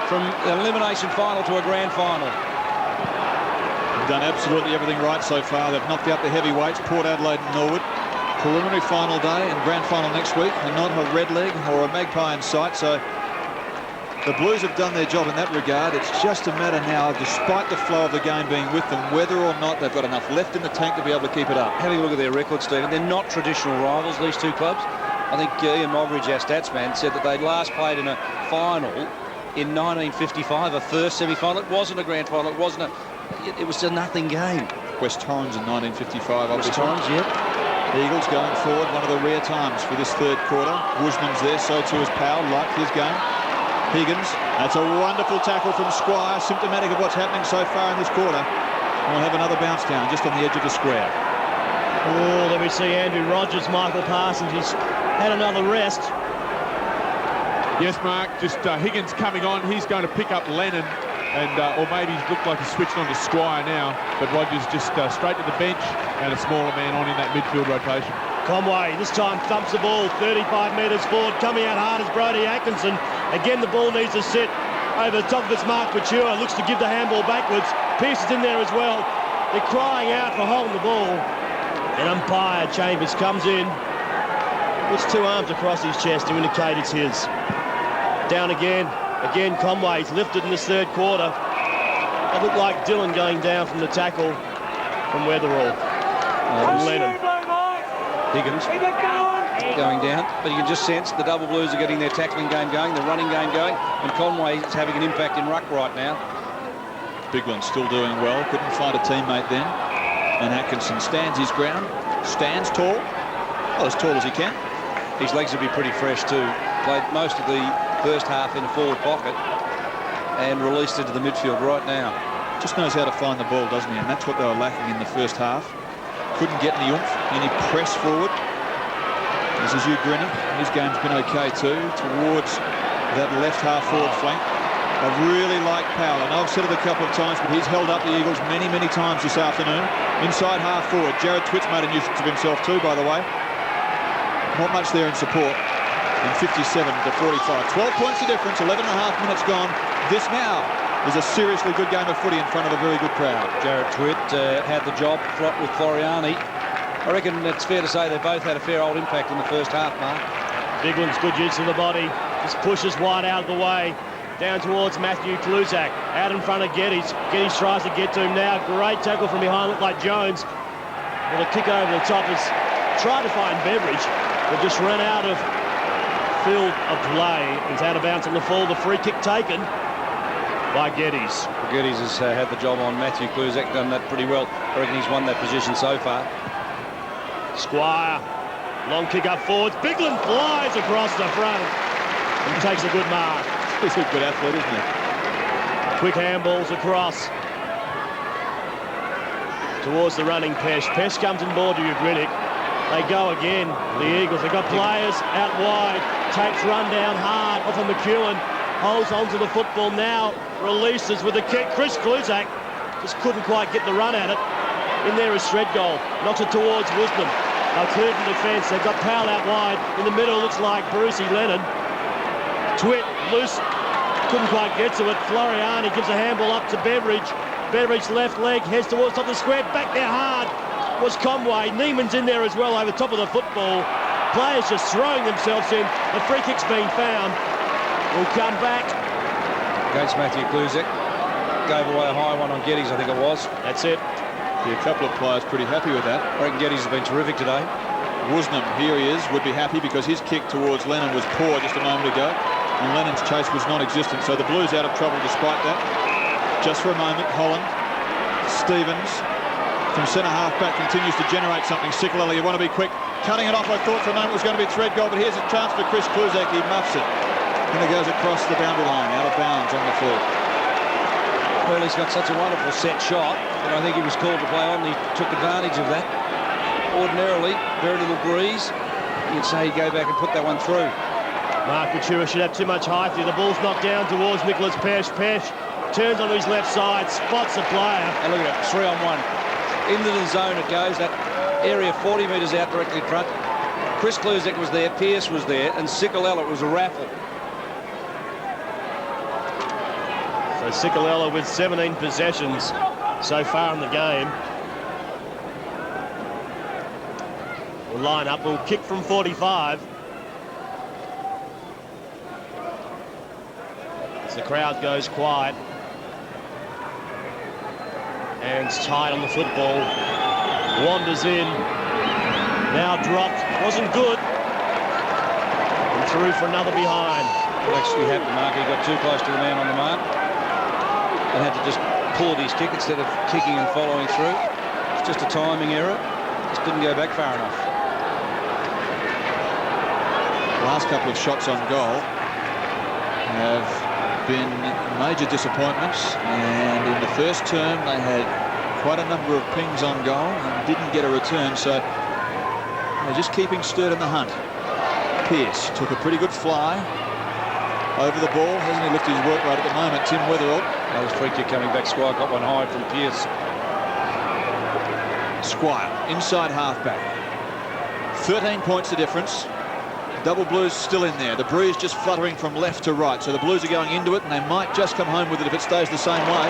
from an elimination final to a grand final. They've done absolutely everything right so far. They've knocked out the heavyweights, Port Adelaide and Norwood. Preliminary final day and grand final next week, and not a red leg or a magpie in sight. So the Blues have done their job in that regard. It's just a matter now, despite the flow of the game being with them, whether or not they've got enough left in the tank to be able to keep it up. Having a look at their record, Stephen, they're not traditional rivals, these two clubs. I think Ian Mogridge, our stats man, said that they last played in a final in 1955, a first semi-final. It wasn't a grand final. It was a nothing game. West Torrens in 1955, obviously. West Torrens, yep. Eagles going forward, one of the rare times for this third quarter. Woosnam's there, so too is Powell, like his game. Higgins, that's a wonderful tackle from Squire, symptomatic of what's happening so far in this quarter. We'll have another bounce down just on the edge of the square. Oh, let me see Andrew Rogers, Michael Parsons. He's had another rest. Yes, Mark, just Higgins coming on. He's going to pick up Lennon, and or maybe he's looked like he's switched on to Squire now, but Rogers just straight to the bench and a smaller man on in that midfield rotation. Conway this time thumps the ball 35 metres forward, coming out hard as Brodie Atkinson. Again, the ball needs to sit over the top of its mark. Mature looks to give the handball backwards. Pearce is in there as well. They're crying out for holding the ball. And umpire Chambers comes in, puts two arms across his chest to indicate it's his. Down again. Again, Conway's lifted in this third quarter. It looked like Dillon going down from the tackle from Wetherell. Lennon. Higgins going down, but you can just sense the double blues are getting their tackling game going, the running game going, and Conway is having an impact in ruck right now. Big one still doing well, couldn't find a teammate then. And Atkinson stands his ground, stands tall, well, as tall as he can. His legs will be pretty fresh too. Played most of the first half in a forward pocket and released into the midfield right now. Just knows how to find the ball, doesn't he? And that's what they were lacking in the first half. Couldn't get any oomph, any press forward. This is Ugrini. His game's been okay too, towards that left half forward flank. I really like Powell, and I've said it a couple of times, but he's held up the Eagles many, many times this afternoon. Inside half forward. Jared Twitt's made a nuisance of himself too, by the way. Not much there in support. In 57 to 45. 12 points of difference, 11 and a half minutes gone. This now is a seriously good game of footy in front of a very good crowd. Jared Twitt had the job with Floriani. I reckon it's fair to say they both had a fair old impact in the first half, Mark. Big one's good use of the body. Just pushes wide out of the way. Down towards Matthew Kluzak. Out in front of Geddes. Geddes tries to get to him now. Great tackle from behind, looked like Jones. With a kick over the top has tried to find Beveridge, but just ran out of field of play. It's out of bounds on the fall. The free kick taken by Geddes. Geddes has had the job on Matthew Kluzak, done that pretty well. I reckon he's won that position so far. Squire, long kick up forwards. Bigland flies across the front and takes a good mark. He's a good athlete, isn't he? Quick handballs across towards the running Pesh. Pesh comes on board to Ugrinik. They go again, the Eagles. They've got players out wide. Takes run down hard off of McEwen. Holds onto the football now. Releases with the kick. Chris Kluzak just couldn't quite get the run at it. In there is Threadgold. Knocks it towards Wisdom. They'll clear from defence. They've got Powell out wide. In the middle looks like Brucey Lennon. Twit loose. Couldn't quite get to it. Floriani gives a handball up to Beveridge. Beveridge left leg heads towards top of the square. Back there hard was Conway. Neiman's in there as well over top of the football. Players just throwing themselves in. The free kick's been found. Will come back. Against Matthew Kluzak. Gave away a high one on Geddes, I think it was. That's it. Yeah, a couple of players pretty happy with that. I reckon Geddes has been terrific today. Woosnam, here he is, would be happy because his kick towards Lennon was poor just a moment ago. And Lennon's chase was non-existent. So the Blues out of trouble despite that. Just for a moment, Holland. Stevens. From centre-half back continues to generate something. Sikaleli, you want to be quick. Cutting it off, I thought for a moment it was going to be Threadgold, but here's a chance for Chris Kluzak. He muffs it. And it goes across the boundary line, out of bounds on the field. Well, he's got such a wonderful set shot, and I think he was called to play on. He took advantage of that. Ordinarily, very little breeze. You'd say he'd go back and put that one through. Mark Couture should have too much height here. The ball's knocked down towards Nicholas Pesh. Pesh turns onto his left side, spots a player. And look at it, 3-on-1. Into the zone it goes, that area 40 metres out directly in front. Chris Kluzak was there, Pearce was there, and Sikalella. It was a raffle. So Sikalella with 17 possessions so far in the game. Will line up, will kick from 45. As the crowd goes quiet. Hands tight on the football. Wanders in. Now dropped. Wasn't good. And through for another behind. What actually happened, Mark, he got too close to the man on the mark and had to just pull at his kick instead of kicking and following through. It's just a timing error. Just didn't go back far enough. Last couple of shots on goal have been major disappointments, and in the first term they had quite a number of pings on goal and didn't get a return, so they're just keeping Sturt in the hunt. Pearce took a pretty good fly over the ball. Hasn't he lifted his work right at the moment? Tim Wetherell. That was free kick coming back. Squire got one high from Pearce. Squire, inside halfback. 13 points the difference. Double Blues still in there. The breeze just fluttering from left to right. So the Blues are going into it, and they might just come home with it if it stays the same way.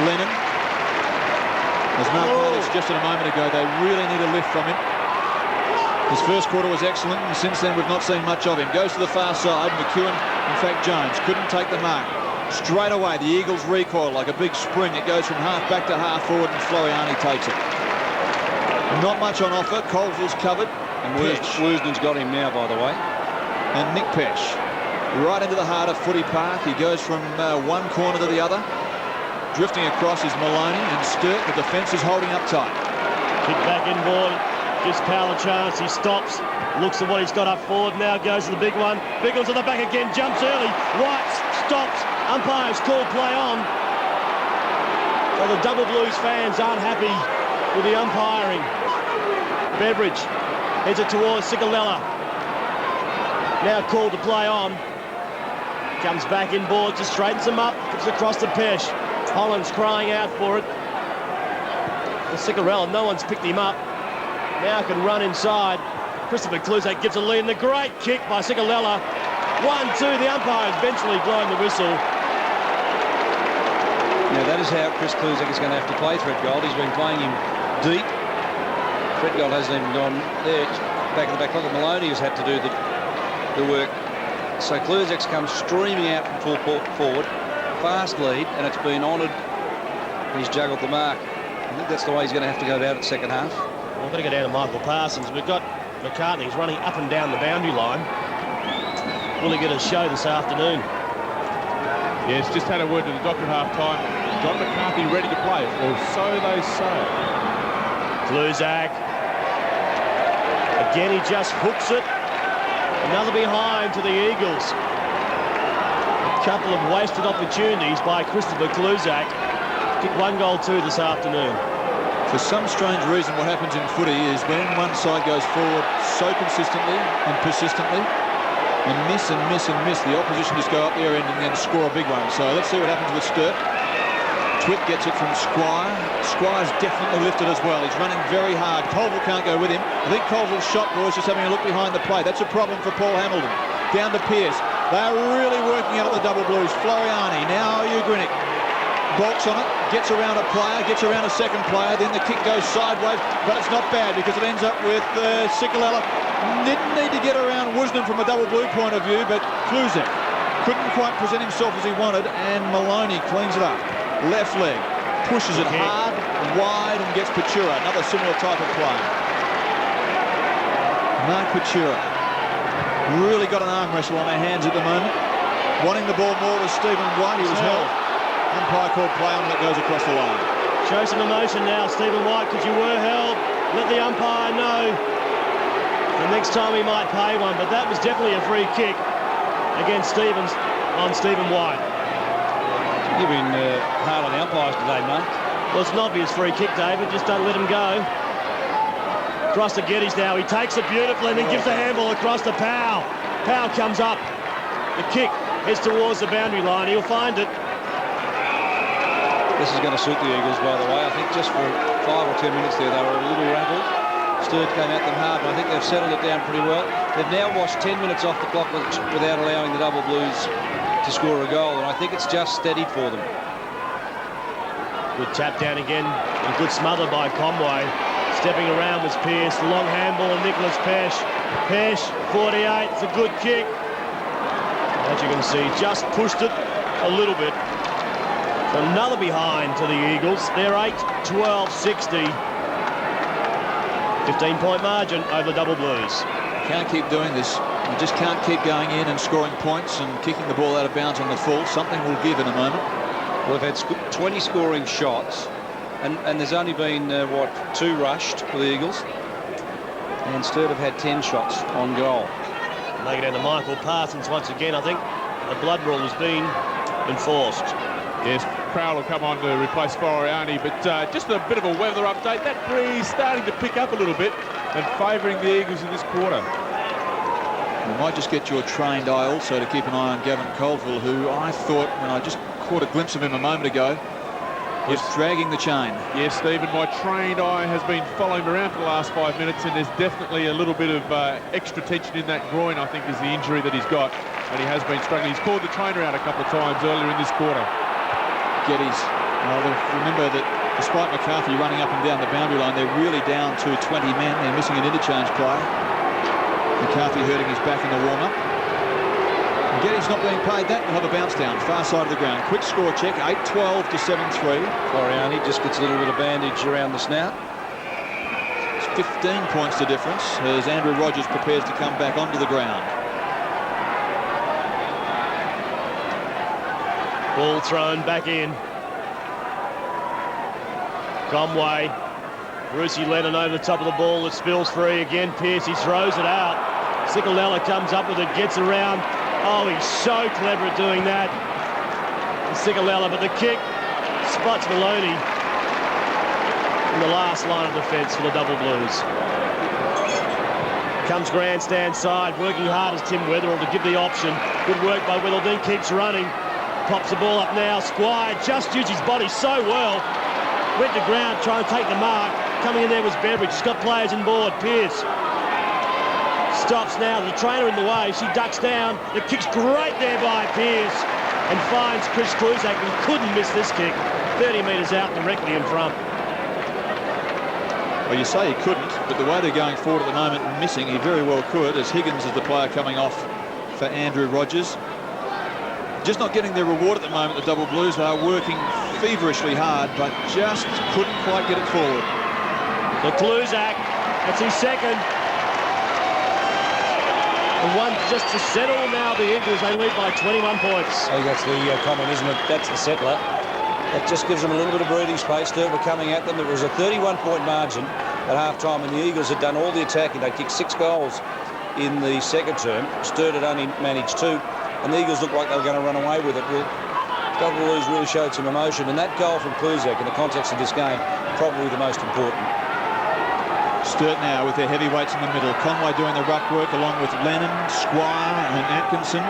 Lennon. As Mark Marley suggested a moment ago, they really need a lift from him. His first quarter was excellent, and since then we've not seen much of him. Goes to the far side. McEwen, in fact Jones, couldn't take the mark. Straight away, the Eagles recoil like a big spring. It goes from half back to half forward, and Floriani takes it. Not much on offer. Colville's covered. And Woosden's got him now, by the way. And Nick Pesh, right into the heart of Footy Park. He goes from one corner to the other. Drifting across is Maloney, and Sturt, the defence is holding up tight. Kick back inboard, gives Powell a chance. He stops, looks at what he's got up forward, now goes to the big one. Big one's at the back again, jumps early. White stops, umpires call play on. So the Double Blues fans aren't happy with the umpiring. Beveridge heads it towards Sikalella. Now called to play on. Comes back inboard, just straightens him up, gives it across to Pesh. Holland's crying out for it. Sikalella, no one's picked him up. Now can run inside. Christopher Kluzak gives a lead, and a great kick by Sikalella. 1-2, the umpire eventually blowing the whistle. Now that is how Chris Kluzak is going to have to play Threadgold. He's been playing him deep. Threadgold hasn't even gone there. Back in the back pocket, Maloney has had to do the work. So Kluzak's come streaming out from full forward. Fast lead, and it's been honoured. He's juggled the mark. I think that's the way he's going to have to go about it second half. Well, we're going to go down to Michael Parsons. We've got McCartney. He's running up and down the boundary line. Will he get a show this afternoon? Yes, just had a word to the doctor at half-time. John McCarthy ready to play, or so they say. Kluzak. Again, he just hooks it. Another behind to the Eagles. A couple of wasted opportunities by Christopher Kluzak. Kicked 1 goal 2 this afternoon. For some strange reason, what happens in footy is when one side goes forward so consistently and persistently, and miss and miss and miss, the opposition just go up their end and then score a big one. So let's see what happens with Sturt. Twit gets it from Squire. Squire's definitely lifted as well. He's running very hard. Colville can't go with him. I think Colville's shot, boys, just having a look behind the play. That's a problem for Paul Hamilton. Down to Pearce. They're really working out at the double blues. Floriani, now Ugrinnik. Bolts on it, gets around a player, gets around a second player, then the kick goes sideways, but it's not bad because it ends up with Sikalella. Didn't need to get around Wisdom from a double blue point of view, but Kluzek couldn't quite present himself as he wanted, and Maloney cleans it up. Left leg, pushes it hard, wide, and gets Pachura, another similar type of play. Mark Pachura really got an arm wrestle on their hands at the moment. Wanting the ball more was Stephen White, he was held. Umpire called play on that goes across the line. Show some emotion now, Stephen White, because you were held. Let the umpire know. The next time he might pay one, but that was definitely a free kick against Stevens on Stephen White. You've been hard on the umpires today, Mark. Well, it's an obvious free kick, David. Just don't let him go. Across to Geddes now. He takes it beautifully and then gives the handball across to Powell. Powell comes up. The kick heads towards the boundary line. He'll find it. This is going to suit the Eagles, by the way. I think just for 5 or 10 minutes there, they were a little rattled. Sturt came at them hard, but I think they've settled it down pretty well. They've now watched 10 minutes off the clock without allowing the double blues to score a goal, and I think it's just steadied for them. Good tap down again, and good smother by Conway. Stepping around was Pearce. Long handball, Nicholas Pesh. Pesh, 48, it's a good kick. As you can see, just pushed it a little bit. Another behind to the Eagles. They're 8-12-60. 15-point margin over the double blues. Can't keep doing this. You just can't keep going in and scoring points and kicking the ball out of bounds on the full. Something will give in a moment. Well, they've had 20 scoring shots, and there's only been, 2 rushed for the Eagles. And Sturt have had 10 shots on goal. Make it down to Michael Parsons once again. I think a blood rule has been enforced. Yes, Crowell will come on to replace Floriani, but just a bit of a weather update. That breeze starting to pick up a little bit and favouring the Eagles in this quarter. You might just get your trained eye also to keep an eye on Gavin Colville, who I thought, when I just caught a glimpse of him a moment ago, was dragging the chain. Yes, Stephen, my trained eye has been following him around for the last 5 minutes, and there's definitely a little bit of extra tension in that groin, I think, is the injury that he's got, and he has been struggling. He's called the trainer out a couple of times earlier in this quarter. Geddes. Remember that despite McCarthy running up and down the boundary line, they're really down to 20 men. They're missing an interchange player. McCarthy hurting his back in the warm-up. Geddes not being paid that. We'll have a bounce down, far side of the ground. Quick score check, 8-12 to 7-3. Floriani just gets a little bit of bandage around the snout. It's 15 points the difference as Andrew Rogers prepares to come back onto the ground. Ball thrown back in. Conway. Brucey Lennon over the top of the ball. It spills free again. Pearce, he throws it out. Sikalella comes up with it, gets around. Oh, he's so clever at doing that. Sikalella, but the kick spots Maloney in the last line of defence for the double blues. Comes grandstand side, working hard as Tim Weatherall to give the option. Good work by Weatherall, keeps running. Pops the ball up now. Squire just used his body so well. Went to ground, trying to take the mark. Coming in there was Beveridge. He's got players on board. Pearce stops now. The trainer in the way. She ducks down. The kick's great there by Pearce and finds Chris Kluzak, who couldn't miss this kick. 30 metres out, directly in front. Well, you say he couldn't, but the way they're going forward at the moment and missing, he very well could, as Higgins is the player coming off for Andrew Rogers. Just not getting their reward at the moment, the double blues. They are working feverishly hard, but just couldn't quite get it forward. The Kluzak, that's his second. And one just to settle now the Eagles. They lead by 21 points. I think that's the comment, isn't it? That's the settler. That just gives them a little bit of breathing space. Sturt were coming at them. It was a 31-point margin at half-time, and the Eagles had done all the attacking. They kicked 6 goals in the second term. Sturt had only managed 2. And the Eagles looked like they were going to run away with it. Well, double blues really showed some emotion, and that goal from Kluzak in the context of this game probably the most important. Sturt now with their heavyweights in the middle. Conway doing the ruck work along with Lennon, Squire and Atkinson.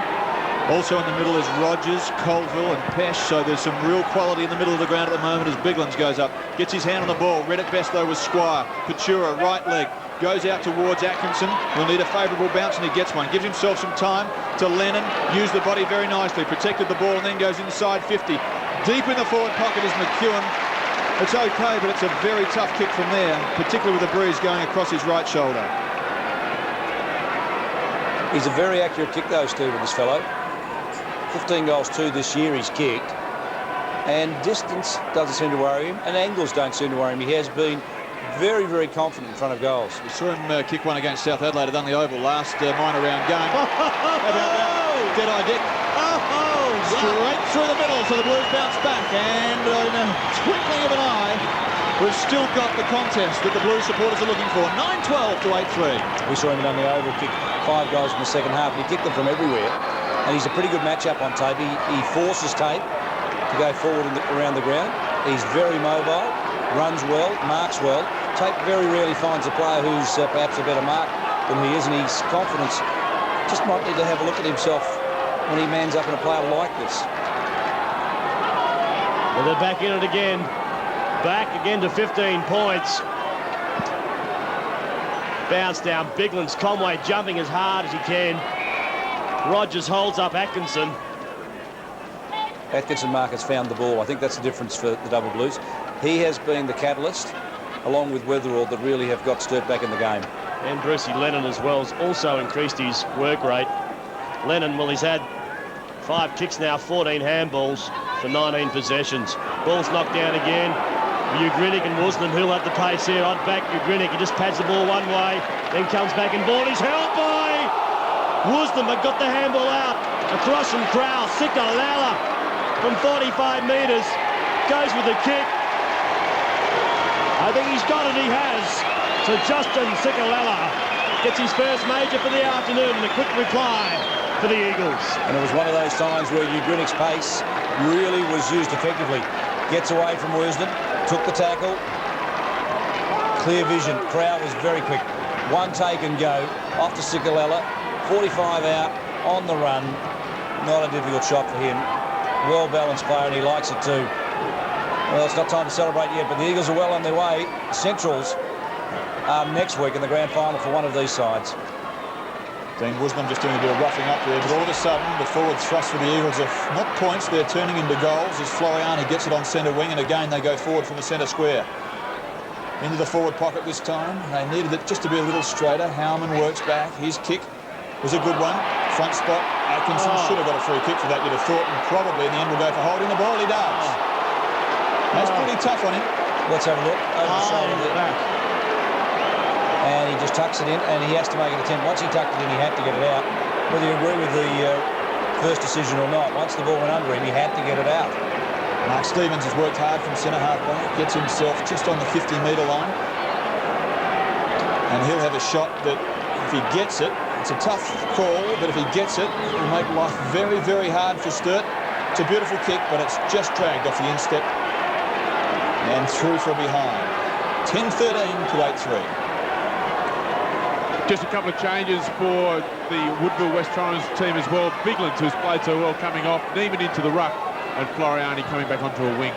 Also in the middle is Rogers, Colville and Pesh, so there's some real quality in the middle of the ground at the moment as Biglands goes up. Gets his hand on the ball. Read it best though with Squire. Patura, right leg. Goes out towards Atkinson. Will need a favourable bounce and he gets one. Gives himself some time to Lennon. Used the body very nicely. Protected the ball and then goes inside 50. Deep in the forward pocket is McEwen. It's okay, but it's a very tough kick from there, particularly with the breeze going across his right shoulder. He's a very accurate kick though, Stephen, this fellow. 15 goals too this year he's kicked. And distance doesn't seem to worry him, and angles don't seem to worry him. He has been very, very confident in front of goals. We saw him kick one against South Adelaide on the Oval last minor round game. How about that? Dead-eye Dick. Straight through the middle, so the Blues bounce back, and in a twinkling of an eye, we've still got the contest that the Blues supporters are looking for. 9-12 to 8-3. We saw him on the Oval kick 5 goals in the second half, and he kicked them from everywhere. And he's a pretty good matchup on tape. He forces tape to go forward around the ground. He's very mobile, runs well, marks well. Tape very rarely finds a player who's perhaps a better mark than he is, and his confidence just might need to have a look at himself when he mans up in a player like this. Well, they're back in it again. Back again to 15 points. Bounce down. Biglands, Conway jumping as hard as he can. Rogers holds up Atkinson. Atkinson Mark has found the ball. I think that's the difference for the Double Blues. He has been the catalyst, along with Weatherall, that really have got Sturt back in the game. And Brucey Lennon as well has also increased his work rate. Lennon, well, he's had 5 kicks now, 14 handballs for 19 possessions. Ball's knocked down again. Ugrinik and Woosnam, who'll have the pace here. I'd back Ugrinik. He just pads the ball one way, then comes back and ball. He's held by Woosnam, but got the handball out. Across from Crowell. Sikalala from 45 metres. Goes with the kick. I think he's got it. He has. So Justin Sikalala gets his first major for the afternoon and a quick reply for the Eagles. And it was one of those times where Ugrinik's pace really was used effectively. Gets away from Woosnam, took the tackle. Clear vision. Crowell was very quick. One take and go. Off to Sikalala. 45 out, on the run. Not a difficult shot for him. Well-balanced player, and he likes it too. Well, it's not time to celebrate yet, but the Eagles are well on their way. Centrals next week in the grand final for one of these sides. Dean Woosnam just doing a bit of roughing up there, but all of a sudden the forward thrust for the Eagles are not points, they're turning into goals as Floriani gets it on centre wing, and again they go forward from the centre square. Into the forward pocket this time. They needed it just to be a little straighter. Howman works back. His kick was a good one. Front spot. Atkinson should have got a free kick for that, you'd have thought, and probably in the end will go for holding the ball. He does. That's pretty tough on him. Let's have a look. Over the shoulder there. And he just tucks it in, and he has to make an attempt. Once he tucked it in, he had to get it out. Whether you agree with the first decision or not, once the ball went under him, he had to get it out. Mark Stevens has worked hard from centre half back, gets himself just on the 50-metre line. And he'll have a shot that, if he gets it, it's a tough call, but if he gets it, it'll make life very, very hard for Sturt. It's a beautiful kick, but it's just dragged off the instep and through from behind. 10-13 to 8-3. Just a couple of changes for the Woodville West Torrens team as well. Biglands, who's played so well, coming off. Neiman into the ruck, and Floriani coming back onto a wing.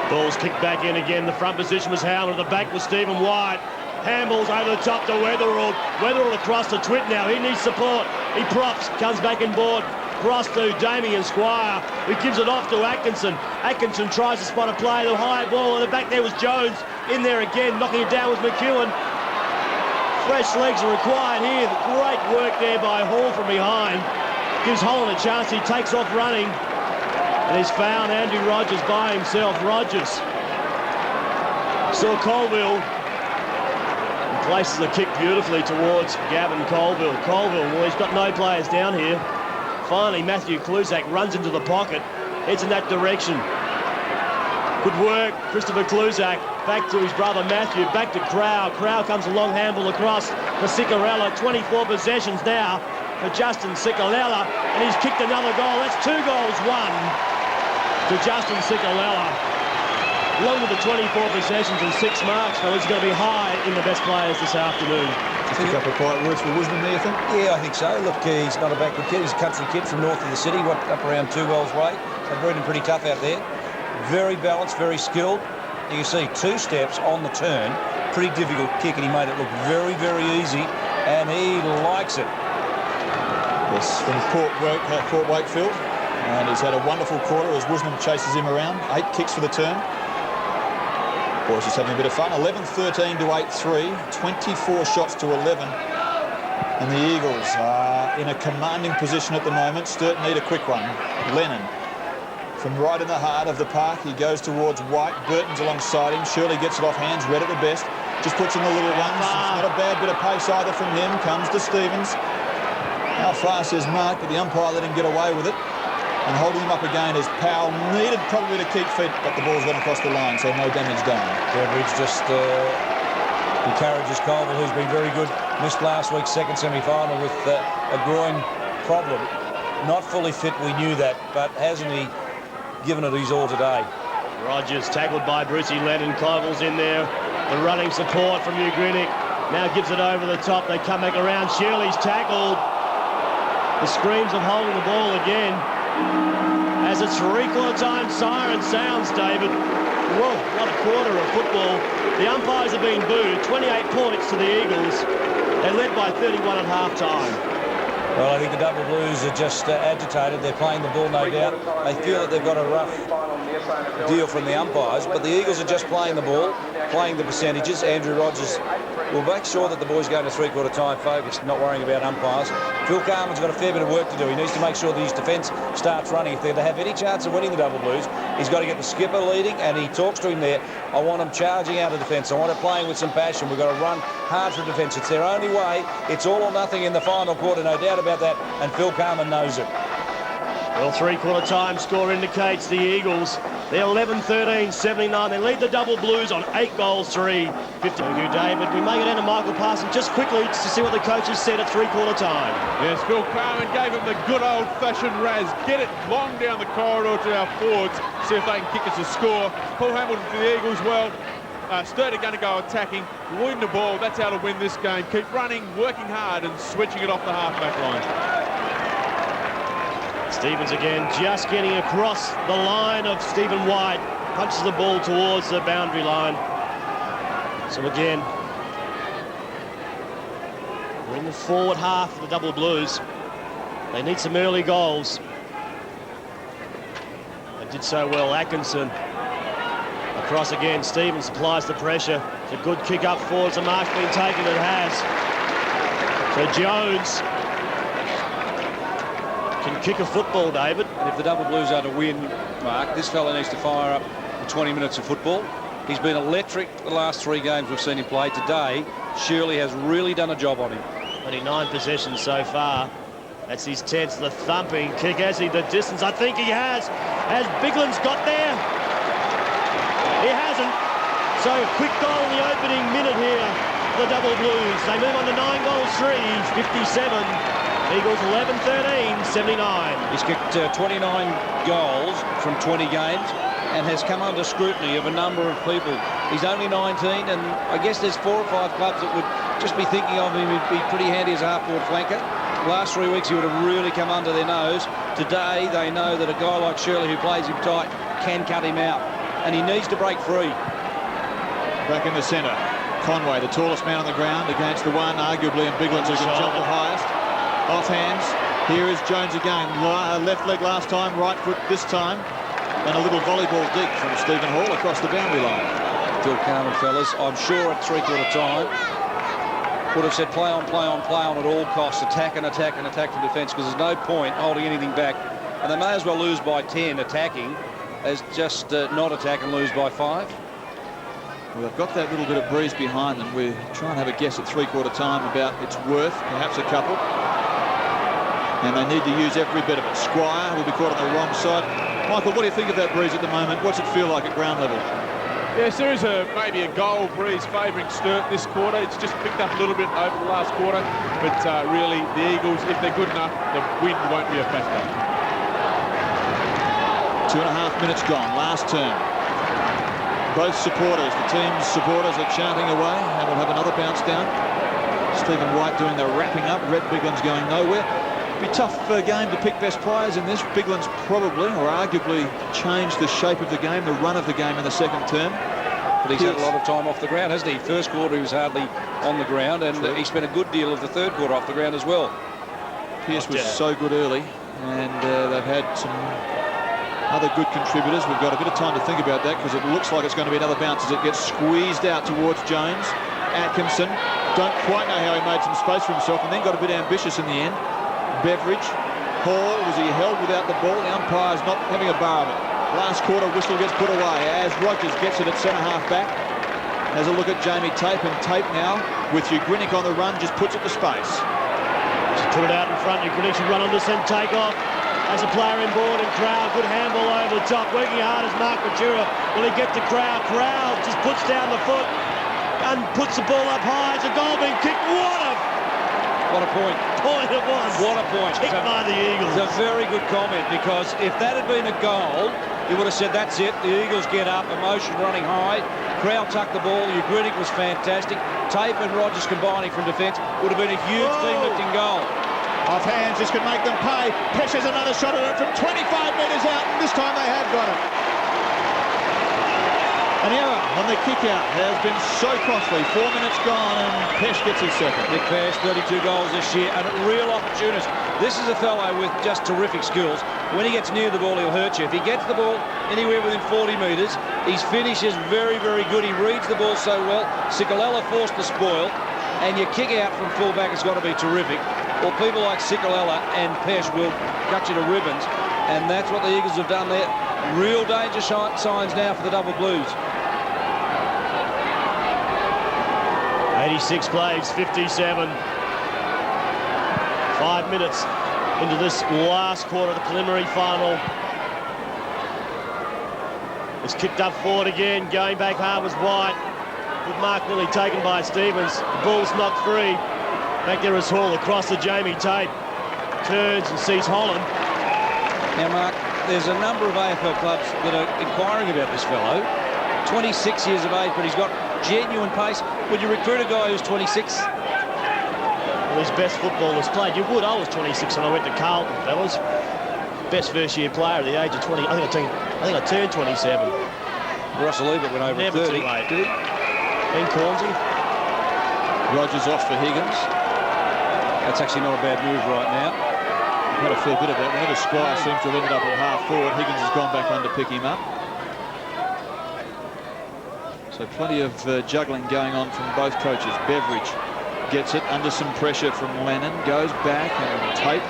Ball's kicked back in again. The front position was Howland. At the back was Stephen White. Handballs over the top to Weatherall. Weatherall across to Twit now. He needs support. He props. Comes back in board. Cross to Damien Squire, who gives it off to Atkinson. Atkinson tries to spot a play. The high ball. In the back there was Jones. In there again. Knocking it down was McEwen. Fresh legs are required here. Great work there by Hall from behind. Gives Holland a chance. He takes off running. And he's found Andrew Rogers by himself. Rogers saw Colville. He places the kick beautifully towards Gavin Colville. Colville, well, he's got no players down here. Finally, Matthew Kluzak runs into the pocket. Heads in that direction. Good work, Christopher Kluzak. Back to his brother Matthew, back to Crow. Crow comes a long handball across for Sicarella. 24 possessions now for Justin Sicarella, and he's kicked another goal. That's 2 goals, 1 to Justin Sicarella. Along with the 24 possessions and 6 marks, well, he's going to be high in the best players this afternoon. Just a couple of quiet words for Woosnam there, you think? Yeah, I think so. Look, he's not a backward kid. He's a country kid from north of the city, up around 2 wells way. They've bred him pretty tough out there. Very balanced, very skilled. You can see 2 steps on the turn. Pretty difficult kick, and he made it look very, very easy, and he likes it. Yes, from Port Wakefield. And he's had a wonderful quarter as Woosnam chases him around. 8 kicks for the turn. Boys just having a bit of fun. 11-13 to 8-3. 24 shots to 11. And the Eagles are in a commanding position at the moment. Sturt need a quick one. Lennon from right in the heart of the park. He goes towards White. Burton's alongside him. Shirley gets it off hands. Red at the best. Just puts in the little ones. It's not a bad bit of pace either from him. Comes to Stevens. How far, says Mark, but the umpire let him get away with it. And holding him up again is Powell. Needed probably to keep feet, but the ball's went across the line, so no damage done. Beveridge just encourages Colville, who's been very good. Missed last week's second semi-final with a groin problem. Not fully fit, we knew that, but hasn't he given it his all today? Rogers tackled by Brucey Lennon. Colville's in there. The running support from Ugrinik. Now gives it over the top. They come back around. Shirley's tackled. The screams of holding the ball again. As a three-quarter time siren sounds, David. Whoa, what a quarter of football. The umpires have been booed. 28 points to the Eagles. They led by 31 at half-time. Well, I think the Double Blues are just agitated. They're playing the ball, no doubt. They feel that they've got a rough deal from the umpires, but the Eagles are just playing the ball, playing the percentages. Andrew Rogers will make sure that the boys go into three-quarter time focused, not worrying about umpires. Phil Carman's got a fair bit of work to do. He needs to make sure that his defence starts running. If they're to have any chance of winning the Double Blues, he's got to get the skipper leading, and he talks to him there. I want them charging out of defence. I want it playing with some passion. We've got to run hard for defence. It's their only way. It's all or nothing in the final quarter, no doubt about that, and Phil Carman knows it. Well, three-quarter time score indicates the Eagles. They're 11-13-79. They lead the Double Blues on 8 goals, 3. 50. Thank you, David. We may get into Michael Parson just quickly to see what the coaches said at three-quarter time. Yes, Phil Carman gave him the good old-fashioned Raz. Get it long down the corridor to our forwards. See if they can kick us a score. Paul Hamilton for the Eagles. Well, Sturt are going to go attacking, leading the ball. That's how to win this game. Keep running, working hard, and switching it off the half-back line. Stevens again, just getting across the line of Stephen White. Punches the ball towards the boundary line. So again, we're in the forward half of the Double Blues. They need some early goals. They did so well. Atkinson across again. Stevens applies the pressure. It's a good kick up forwards. The mark's been taken. It has. So Jones can kick a football, David. And if the Double Blues are to win, Mark, this fella needs to fire up for 20 minutes of football. He's been electric the last 3 games we've seen him play. Today, Shirley has really done a job on him. Only 9 possessions so far. That's his 10th. The thumping kick. Has he the distance? I think he has. Has Bigland's got there? He hasn't. So quick goal in the opening minute here for the Double Blues. They move on to 9 goals, 3, 57. Eagles 11-13, 79. He's kicked 29 goals from 20 games and has come under scrutiny of a number of people. He's only 19, and I guess there's 4 or 5 clubs that would just be thinking of him. He'd be pretty handy as a half-forward flanker. Last 3 weeks, he would have really come under their nose. Today, they know that a guy like Shirley, who plays him tight, can cut him out, and he needs to break free. Back in the centre, Conway, the tallest man on the ground, against the one, arguably, and Biglands who can jump the highest. Off hands. Here is Jones again. Left leg last time, right foot this time. And a little volleyball deep from Stephen Hall across the boundary line. Phil Carman, fellas, I'm sure at three-quarter time would have said play on, play on, play on at all costs. Attack and attack and attack the defence, because there's no point holding anything back. And they may as well lose by 10 attacking as just not attack and lose by 5. Well, they've got that little bit of breeze behind them. We're trying to have a guess at three-quarter time about its worth, perhaps a couple. And they need to use every bit of it. Squire will be caught on the wrong side. Michael, what do you think of that breeze at the moment? What's it feel like at ground level? Yes, there is maybe a goal breeze favouring Sturt this quarter. It's just picked up a little bit over the last quarter. But really, the Eagles, if they're good enough, the wind won't be a factor. 2.5 minutes gone, last turn. both supporters, the team's supporters are chanting away, and we'll have another bounce down. Stephen White doing the wrapping up. Red Bigland's going nowhere. It'll be a tough game to pick best players in this. Bigland's probably, or arguably, changed the shape of the game, the run of the game in the second term. But he's had a lot of time off the ground, hasn't he? First quarter he was hardly on the ground, and he spent a good deal of the third quarter off the ground as well. Pierce was so good early, and they've had some other good contributors. We've got a bit of time to think about that because it looks like it's going to be another bounce as it gets squeezed out towards Jones. Atkinson, don't quite know how he made some space for himself and then got a bit ambitious in the end. Beveridge, Hall, was he held without the ball? The umpire's not having a bar of it. Last quarter whistle gets put away as Rogers gets it at centre-half back. Has a look at Jamie Tape, and Tape now, with Ugrinnick on the run, just puts it to space. Just put it out in front. Ugrinnick should run on this and take off. As a player in board and Crowd, good handball over the top, working hard as Mark Matura. Will he get to Crowd? Crowd just puts down the foot and puts the ball up high. It's a goal being kicked. What a point. Point it was. What a point. Kicked by the Eagles. It's a very good comment, because if that had been a goal, you would have said, that's it. The Eagles get up, emotion running high. Crowd tucked the ball. Ugrinnick was fantastic. Tape and Rogers combining from defence would have been a huge team-lifting goal. Off hands, this could make them pay. Pressures another shot at it from 25 metres out, and this time they have got it. An error on the kick-out has been so costly. 4 minutes gone, and Pesh gets his second. Nick Pesh, 32 goals this year, and a real opportunist. This is a fellow with just terrific skills. When he gets near the ball, he'll hurt you. If he gets the ball anywhere within 40 metres, his finish is very, very good. He reads the ball so well. Sikalella forced the spoil, and your kick-out from full-back has got to be terrific. Well, people like Sikalella and Pesh will cut you to ribbons, and that's what the Eagles have done there. Real danger signs now for the Double Blues. 86 plays, 57. 5 minutes into this last quarter of the preliminary final. It's kicked up forward again. Going back hard was White. Good mark nearly taken by Stevens. The ball's knocked free. Back there is Hall across to Jamie Tape. Turns and sees Holland. Now, Mark, there's a number of AFL clubs that are inquiring about this fellow. 26 years of age, but he's got genuine pace. Would you recruit a guy who's 26? Well, his best footballers played. You would. I was 26 when I went to Carlton, fellas. Best first-year player at the age of 20. I think I turned 27. Russell Ebert went over Never at 30. too late. Did he? Ben Cornsey. Rogers off for Higgins. That's actually not a bad move right now. Had a fair bit of that. Whenever Squire seems to have ended up at half forward, Higgins has gone back on to pick him up. So plenty of juggling going on from both coaches. Beveridge gets it under some pressure from Lennon, goes back, and Tape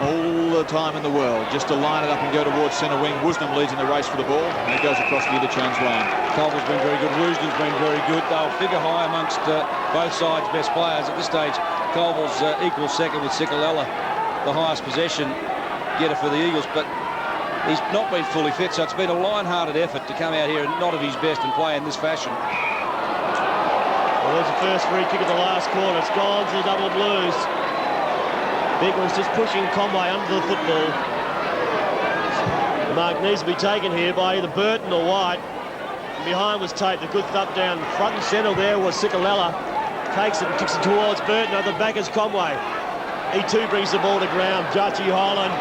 all the time in the world just to line it up and go towards centre wing. Woosnam leads in the race for the ball, and he goes across the interchange line. Colville's been very good. Woosnam's been very good. They'll figure high amongst both sides' best players. At this stage, Colville's equal second with Sikalella, the highest possession getter for the Eagles, but he's not been fully fit, so it's been a lion-hearted effort to come out here and not at his best and play in this fashion. Well, there's the first free kick of the last quarter. It's gone to the Double Blues. Bigland's just pushing Conway under the football. The mark needs to be taken here by either Burton or White. And behind was Tape. The good thump down front and centre there was Sikalella. Takes it and kicks it towards Burton. At the back is Conway. He too brings the ball to ground. Judgy Holland.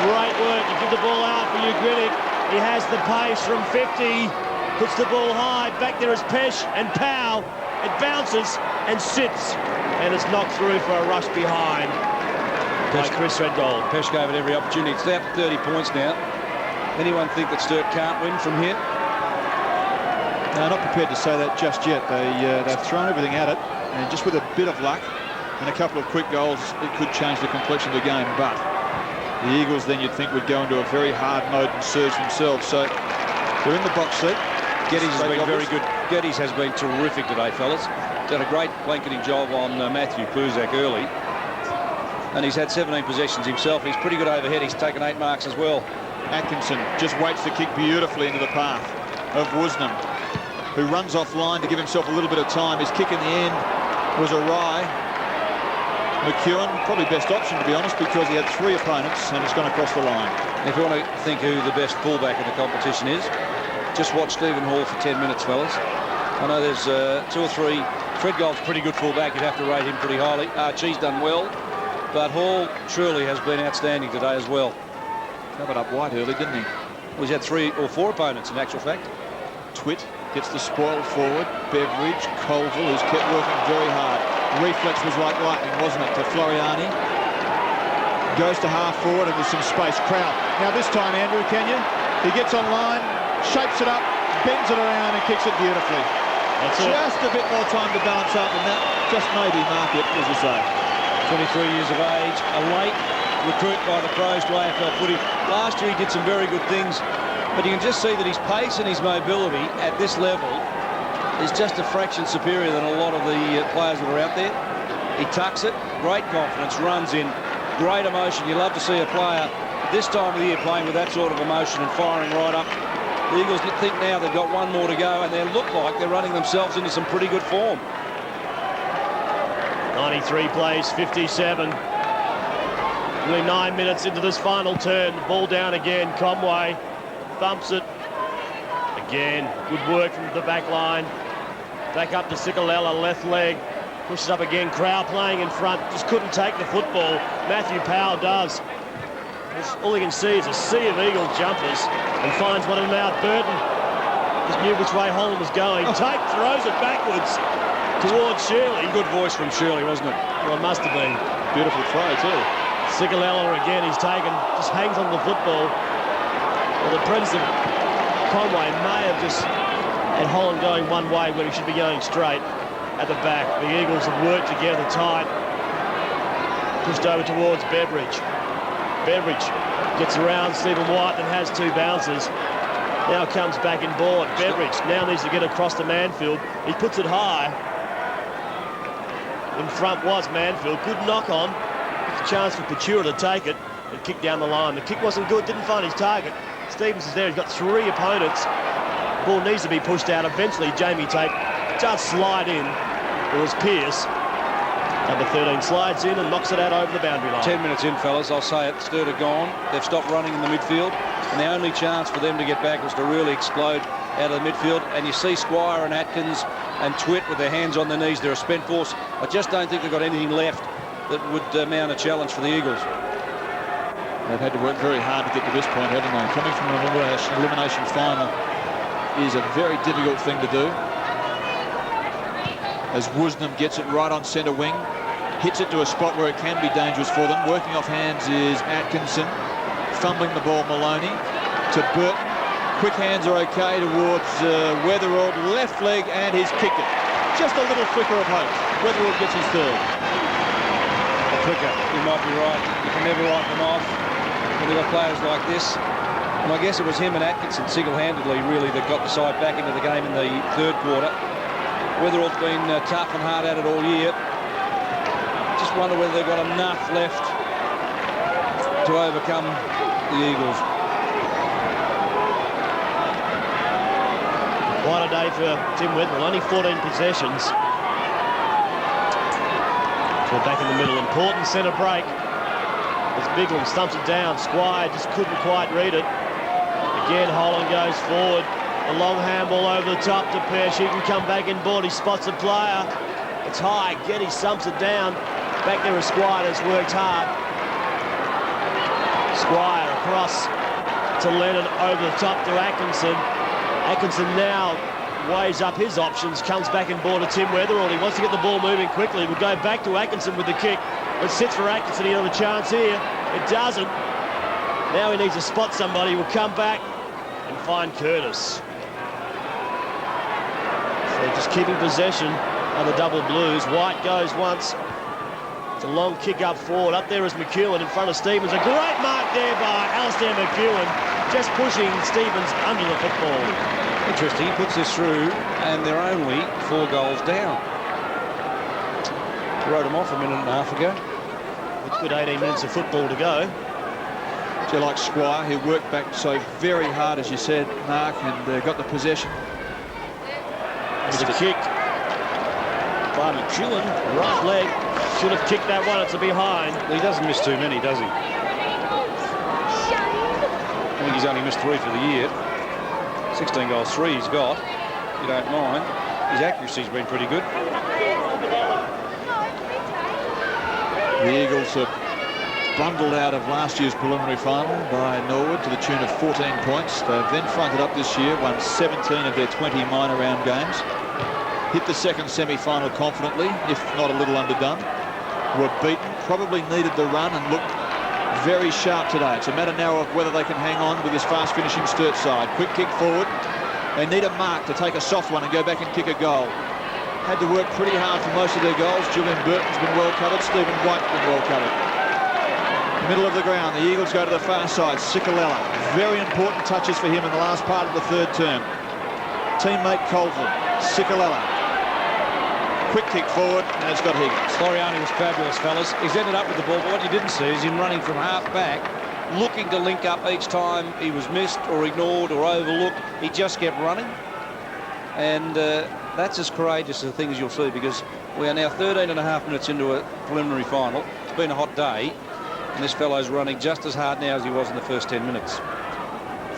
Great work to give the ball out for Ugrinnick. He has the pace from 50. Puts the ball high. Back there is Pesh and Powell. It bounces and sits. And it's knocked through for a rush behind by Chris Redgold. Pesh gave it every opportunity. It's down to 30 points now. Anyone think that Sturt can't win from here? No, not prepared to say that just yet. They've thrown everything at it, and just with a bit of luck and a couple of quick goals, it could change the complexion of the game. But the Eagles, then you'd think, would go into a very hard mode and surge themselves. So they're in the box seat. Geddes has been very good. Geddes has been terrific today, fellas. Done a great blanketing job on Matthew Puzak early. And he's had 17 possessions himself. He's pretty good overhead. He's taken 8 marks as well. Atkinson just waits to kick beautifully into the path of Woosnam, who runs offline to give himself a little bit of time. His kick in the end was awry. McEwen, probably best option, to be honest, because he had 3 opponents and it's gone across the line. If you want to think who the best fullback in the competition is, just watch Stephen Hall for 10 minutes, fellas. I know there's 2 or 3. Fred Gold's pretty good fullback. You'd have to rate him pretty highly. Archie's done well, but Hall truly has been outstanding today as well. Covered up White early, didn't he? Well, he's had 3 or 4 opponents in actual fact. Twit gets the spoil forward. Beveridge, Colville, who's kept working very hard. Reflex was like lightning, wasn't it, to Floriani. Goes to half forward and there's some space. Crowd. Now this time, Andrew, can you? He gets on line, shapes it up, bends it around and kicks it beautifully. That's just a bit more time to balance out than that. Just maybe mark it, as you say. 23 years of age, a late recruit by the pros to AFL footy. Last year he did some very good things, but you can just see that his pace and his mobility at this level is just a fraction superior than a lot of the players that are out there. He tucks it, great confidence, runs in, great emotion. You love to see a player at this time of the year playing with that sort of emotion and firing right up. The Eagles think now they've got one more to go, and they look like they're running themselves into some pretty good form. 93 plays, 57. Only 9 minutes into this final turn. Ball down again. Conway thumps it. Again, good work from the back line. Back up to Sikalella, left leg. Pushes up again. Crow playing in front. Just couldn't take the football. Matthew Powell does. All you can see is a sea of Eagle jumpers and finds one of them out. Burton just knew which way Holland was going. Tate throws it backwards towards Shirley. Good voice from Shirley, wasn't it? Well, it must have been. Beautiful throw too. Sikalella again, he's taken, just hangs on the football. Well, the presence of Conway may have just had Holland going one way when he should be going straight at the back. The Eagles have worked together tight. Pushed over towards Beveridge. Beveridge gets around Stephen White and has 2 bounces. Now comes back in board. Beveridge now needs to get across to Manfield. He puts it high. In front was Manfield. Good knock on. It's a chance for Pachura to take it and kick down the line. The kick wasn't good, didn't find his target. Stevens is there, he's got 3 opponents. Ball needs to be pushed out. Eventually Jamie Tate does slide in. It was Pearce. Number 13 slides in and knocks it out over the boundary line. 10 minutes in, fellas, I'll say it. Sturt are gone. They've stopped running in the midfield, and the only chance for them to get back was to really explode out of the midfield. And you see Squire and Atkins and Twit with their hands on their knees. They're a spent force. I just don't think they've got anything left that would mount a challenge for the Eagles. They've had to work very hard to get to this point, haven't they? Coming from an elimination final is a very difficult thing to do. As Woosnam gets it right on centre wing, hits it to a spot where it can be dangerous for them. Working off hands is Atkinson. Fumbling the ball, Maloney to Burton. Quick hands are okay towards Weatherald. Left leg, and he's kicked it. Just a little flicker of hope. Weatherald gets his 3rd. A flicker, you might be right. You can never write them off when you've got players like this. And I guess it was him and Atkinson single-handedly really that got the side back into the game in the 3rd quarter. Weatherall's been tough and hard at it all year. Just wonder whether they've got enough left to overcome the Eagles. Quite a day for Tim Weatherall. Only 14 possessions. So back in the middle. Important centre break. As Bigland stumps it down. Squire just couldn't quite read it. Again, Holland goes forward. A long handball over the top to Pearce. He can come back in board. He spots a player. It's high. Getty stumps it down. Back there is Squire that's worked hard. Squire across to Lennon, over the top to Atkinson. Atkinson now weighs up his options, comes back in board to Tim Weatherall. He wants to get the ball moving quickly. We'll go back to Atkinson with the kick. It sits for Atkinson. He has a chance here. It doesn't. Now he needs to spot somebody. We'll come back and find Curtis. So just keeping possession of the double blues. White goes once. It's a long kick up forward. Up there is McEwen in front of Stevens. A great mark there by Alistair McEwen, just pushing Stevens under the football. Interesting, he puts this through and they're only 4 goals down. Wrote him off a minute and a half ago. With good 18 minutes of football to go. So like Squire, who worked back so very hard, as you said, Mark, and got the possession. There's a kick by McEwen. Right leg. Should have kicked that one. It's a behind. He doesn't miss too many, does he? I think he's only missed 3 for the year. 16 goals, 3 he's got. If you don't mind, his accuracy's been pretty good. The Eagles are bundled out of last year's preliminary final by Norwood to the tune of 14 points. They've then fronted up this year, won 17 of their 20 minor round games. Hit the second semi-final confidently, if not a little underdone. Were beaten, probably needed the run and looked very sharp today. It's a matter now of whether they can hang on with this fast-finishing Sturt side. Quick kick forward. They need a mark to take a soft one and go back and kick a goal. Had to work pretty hard for most of their goals. Julian Burton's been well covered. Stephen White's been well covered. Middle of the ground, the Eagles go to the far side. Sikalella, very important touches for him in the last part of the third term. Teammate Colville, Sikalella. Quick kick forward, and it's got Higgins. Floriani was fabulous, fellas. He's ended up with the ball, but what you didn't see is him running from half back, looking to link up each time he was missed or ignored or overlooked. He just kept running. And that's as courageous a thing as you'll see, because we are now 13 and a half minutes into a preliminary final. It's been a hot day, and this fellow's running just as hard now as he was in the first 10 minutes.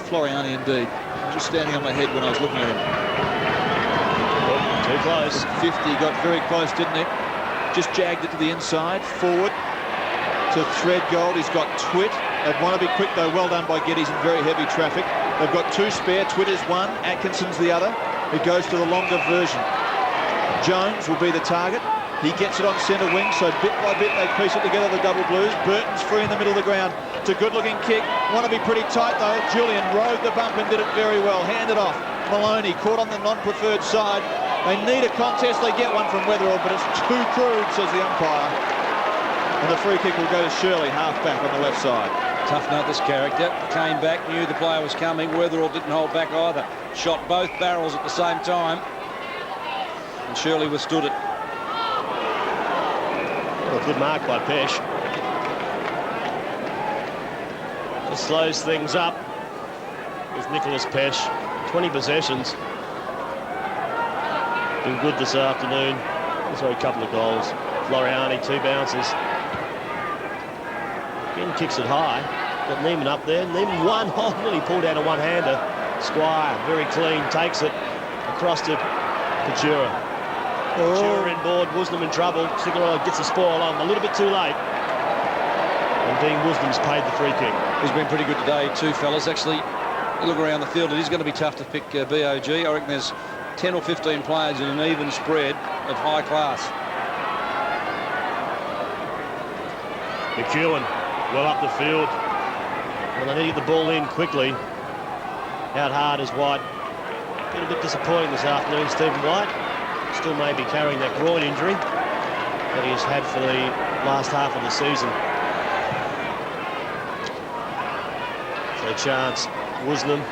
Floriani indeed. I was just standing on my head when I was looking at him. Too close. 50, got very close, didn't it? Just jagged it to the inside, forward to thread gold. He's got Twitt. They'd want to be quick though. Well done by Geddes in very heavy traffic. They've got 2 spare. Twitt is one, Atkinson's the other. It goes to the longer version. Jones will be the target. He gets it on centre wing, so bit by bit they piece it together, the double blues. Burton's free in the middle of the ground. It's a good-looking kick. Want to be pretty tight though. Julian rode the bump and did it very well. Handed off. Maloney caught on the non-preferred side. They need a contest. They get one from Weatherall, but it's too crude, says the umpire. And the free kick will go to Shirley, half-back on the left side. Tough nut, this character. Came back, knew the player was coming. Weatherall didn't hold back either. Shot both barrels at the same time. And Shirley withstood it. Well, good mark by Pesh. It slows things up with Nicholas Pesh. 20 possessions. Been good this afternoon. Sorry, a couple of goals. Floriani, 2 bounces. Again, kicks it high. Got Neiman up there. Neiman one. Oh, nearly pulled out a one-hander. Squire, very clean, takes it across to Pachura. Pachura inboard. Woosnam in trouble. Sigarella gets the spoil on a little bit too late. And Dean Woosnam's paid the free kick. He's been pretty good today too, fellas. Actually, you look around the field, it is going to be tough to pick BOG. I reckon there's 10 or 15 players in an even spread of high class. McEwen well up the field. Well, they need to get the ball in quickly. Out hard is White. Been a bit disappointing this afternoon, Stephen White. Still may be carrying that groin injury that he has had for the last half of the season. So chance, Woosnam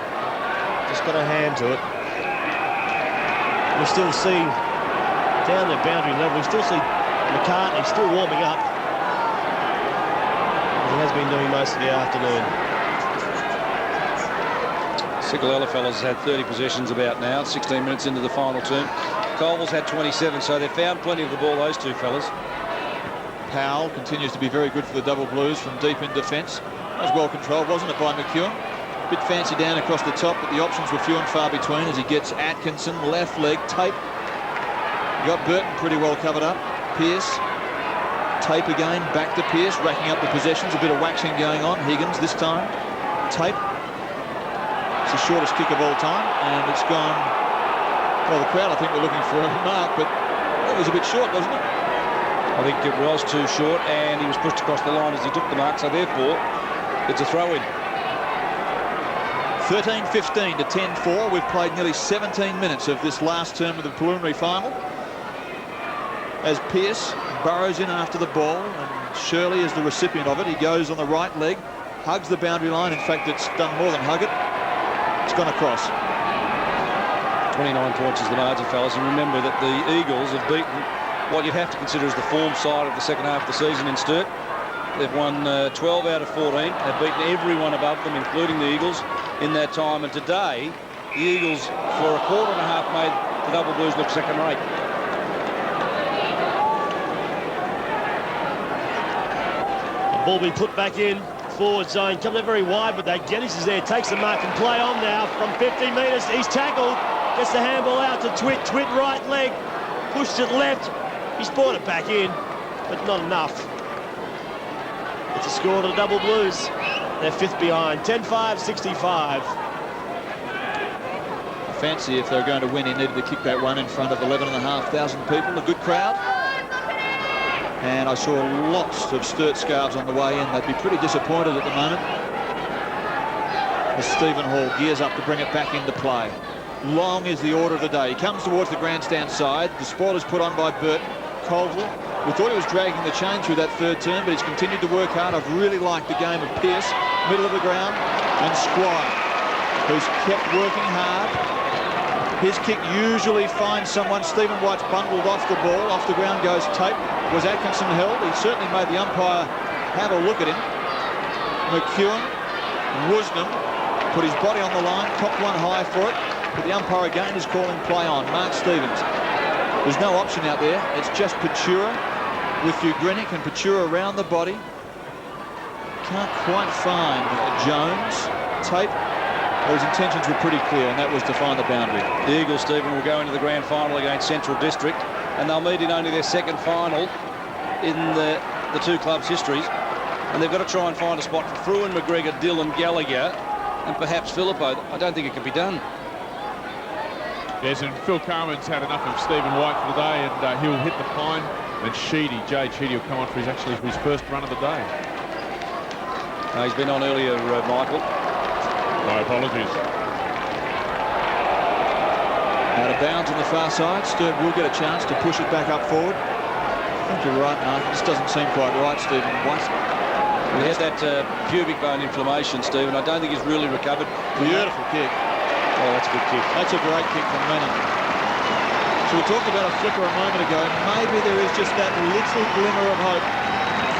just got a hand to it. We still see down the boundary level, we still see McCartney still warming up. He has been doing most of the afternoon. Sikalella fellas has had 30 possessions about now, 16 minutes into the final term. Colville's had 27, so they've found plenty of the ball, those two fellas. Powell continues to be very good for the double blues from deep in defence. That was well controlled, wasn't it, by McEwen? Bit fancy down across the top, but the options were few and far between as he gets Atkinson, left leg, Tape. You got Burton pretty well covered up. Pearce, Tape again, back to Pearce, racking up the possessions. A bit of waxing going on. Higgins this time. Tape. It's the shortest kick of all time, and it's gone. Well, the crowd, I think, were looking for a mark, but that was a bit short, wasn't it? I think it was too short, and he was pushed across the line as he took the mark, so therefore, it's a throw-in. 13-15 to 10-4. We've played nearly 17 minutes of this last term of the preliminary final. As Pearce burrows in after the ball, and Shirley is the recipient of it. He goes on the right leg, hugs the boundary line. In fact, it's done more than hug it. It's gone across. 29 points is the margin, fellas. And remember that the Eagles have beaten what you'd have to consider as the form side of the second half of the season in Sturt. They've won 12 out of 14. They've beaten everyone above them, including the Eagles, in that time. And today, the Eagles, for a quarter and a half, made the double blues look second rate. The ball being put back in. forward zone. Comes out very wide, but that Geddes is there. Takes the mark and play on now from 15 metres. He's tackled. Gets the handball out to Twit. Twit right leg. Pushed it left. He's brought it back in, but not enough. It's a score to the Double Blues. They're 5th behind. 10-5, 65. Fancy if they were going to win, he needed to kick that one in front of 11,500 people. A good crowd. And I saw lots of Sturt scarves on the way in. They'd be pretty disappointed at the moment as Stephen Hall gears up to bring it back into play. Long is the order of the day. He comes towards the grandstand side. The spot is put on by Burton. Colville, we thought he was dragging the chain through that third turn, but he's continued to work hard. I've really liked the game of Pearce, middle of the ground, and Squire, who's kept working hard. His kick usually finds someone. Stephen White's bundled off the ball. Off the ground goes Tate. Was Atkinson held? He certainly made the umpire have a look at him. McEwen, Woosnam put his body on the line, cocked one high for it, but the umpire again is calling play on. Mark Stevens. There's no option out there. It's just Patura with Ugrinnick and Patura around the body. Can't quite find Jones. Tate. Well, his intentions were pretty clear, and that was to find the boundary. The Eagles, Stephen, will go into the grand final against Central District, and they'll meet in only their second final in the two clubs' histories. And they've got to try and find a spot for Fruin, McGregor, Dillon, Gallagher, and perhaps Philippo. I don't think it can be done. Yes, and Phil Carman's had enough of Stephen White for the day, and he'll hit the pine. And Jade Sheedy will come on for his first run of the day. He's been on earlier, Michael. My apologies. Out of bounds on the far side. Sturt will get a chance to push it back up forward. I think you're right, Mark. This doesn't seem quite right, Stephen White. He has that pubic bone inflammation, Stephen. I don't think he's really recovered. Beautiful kick. Oh, that's a good kick. That's a great kick from Lennon. So we talked about a flicker a moment ago. Maybe there is just that little glimmer of hope.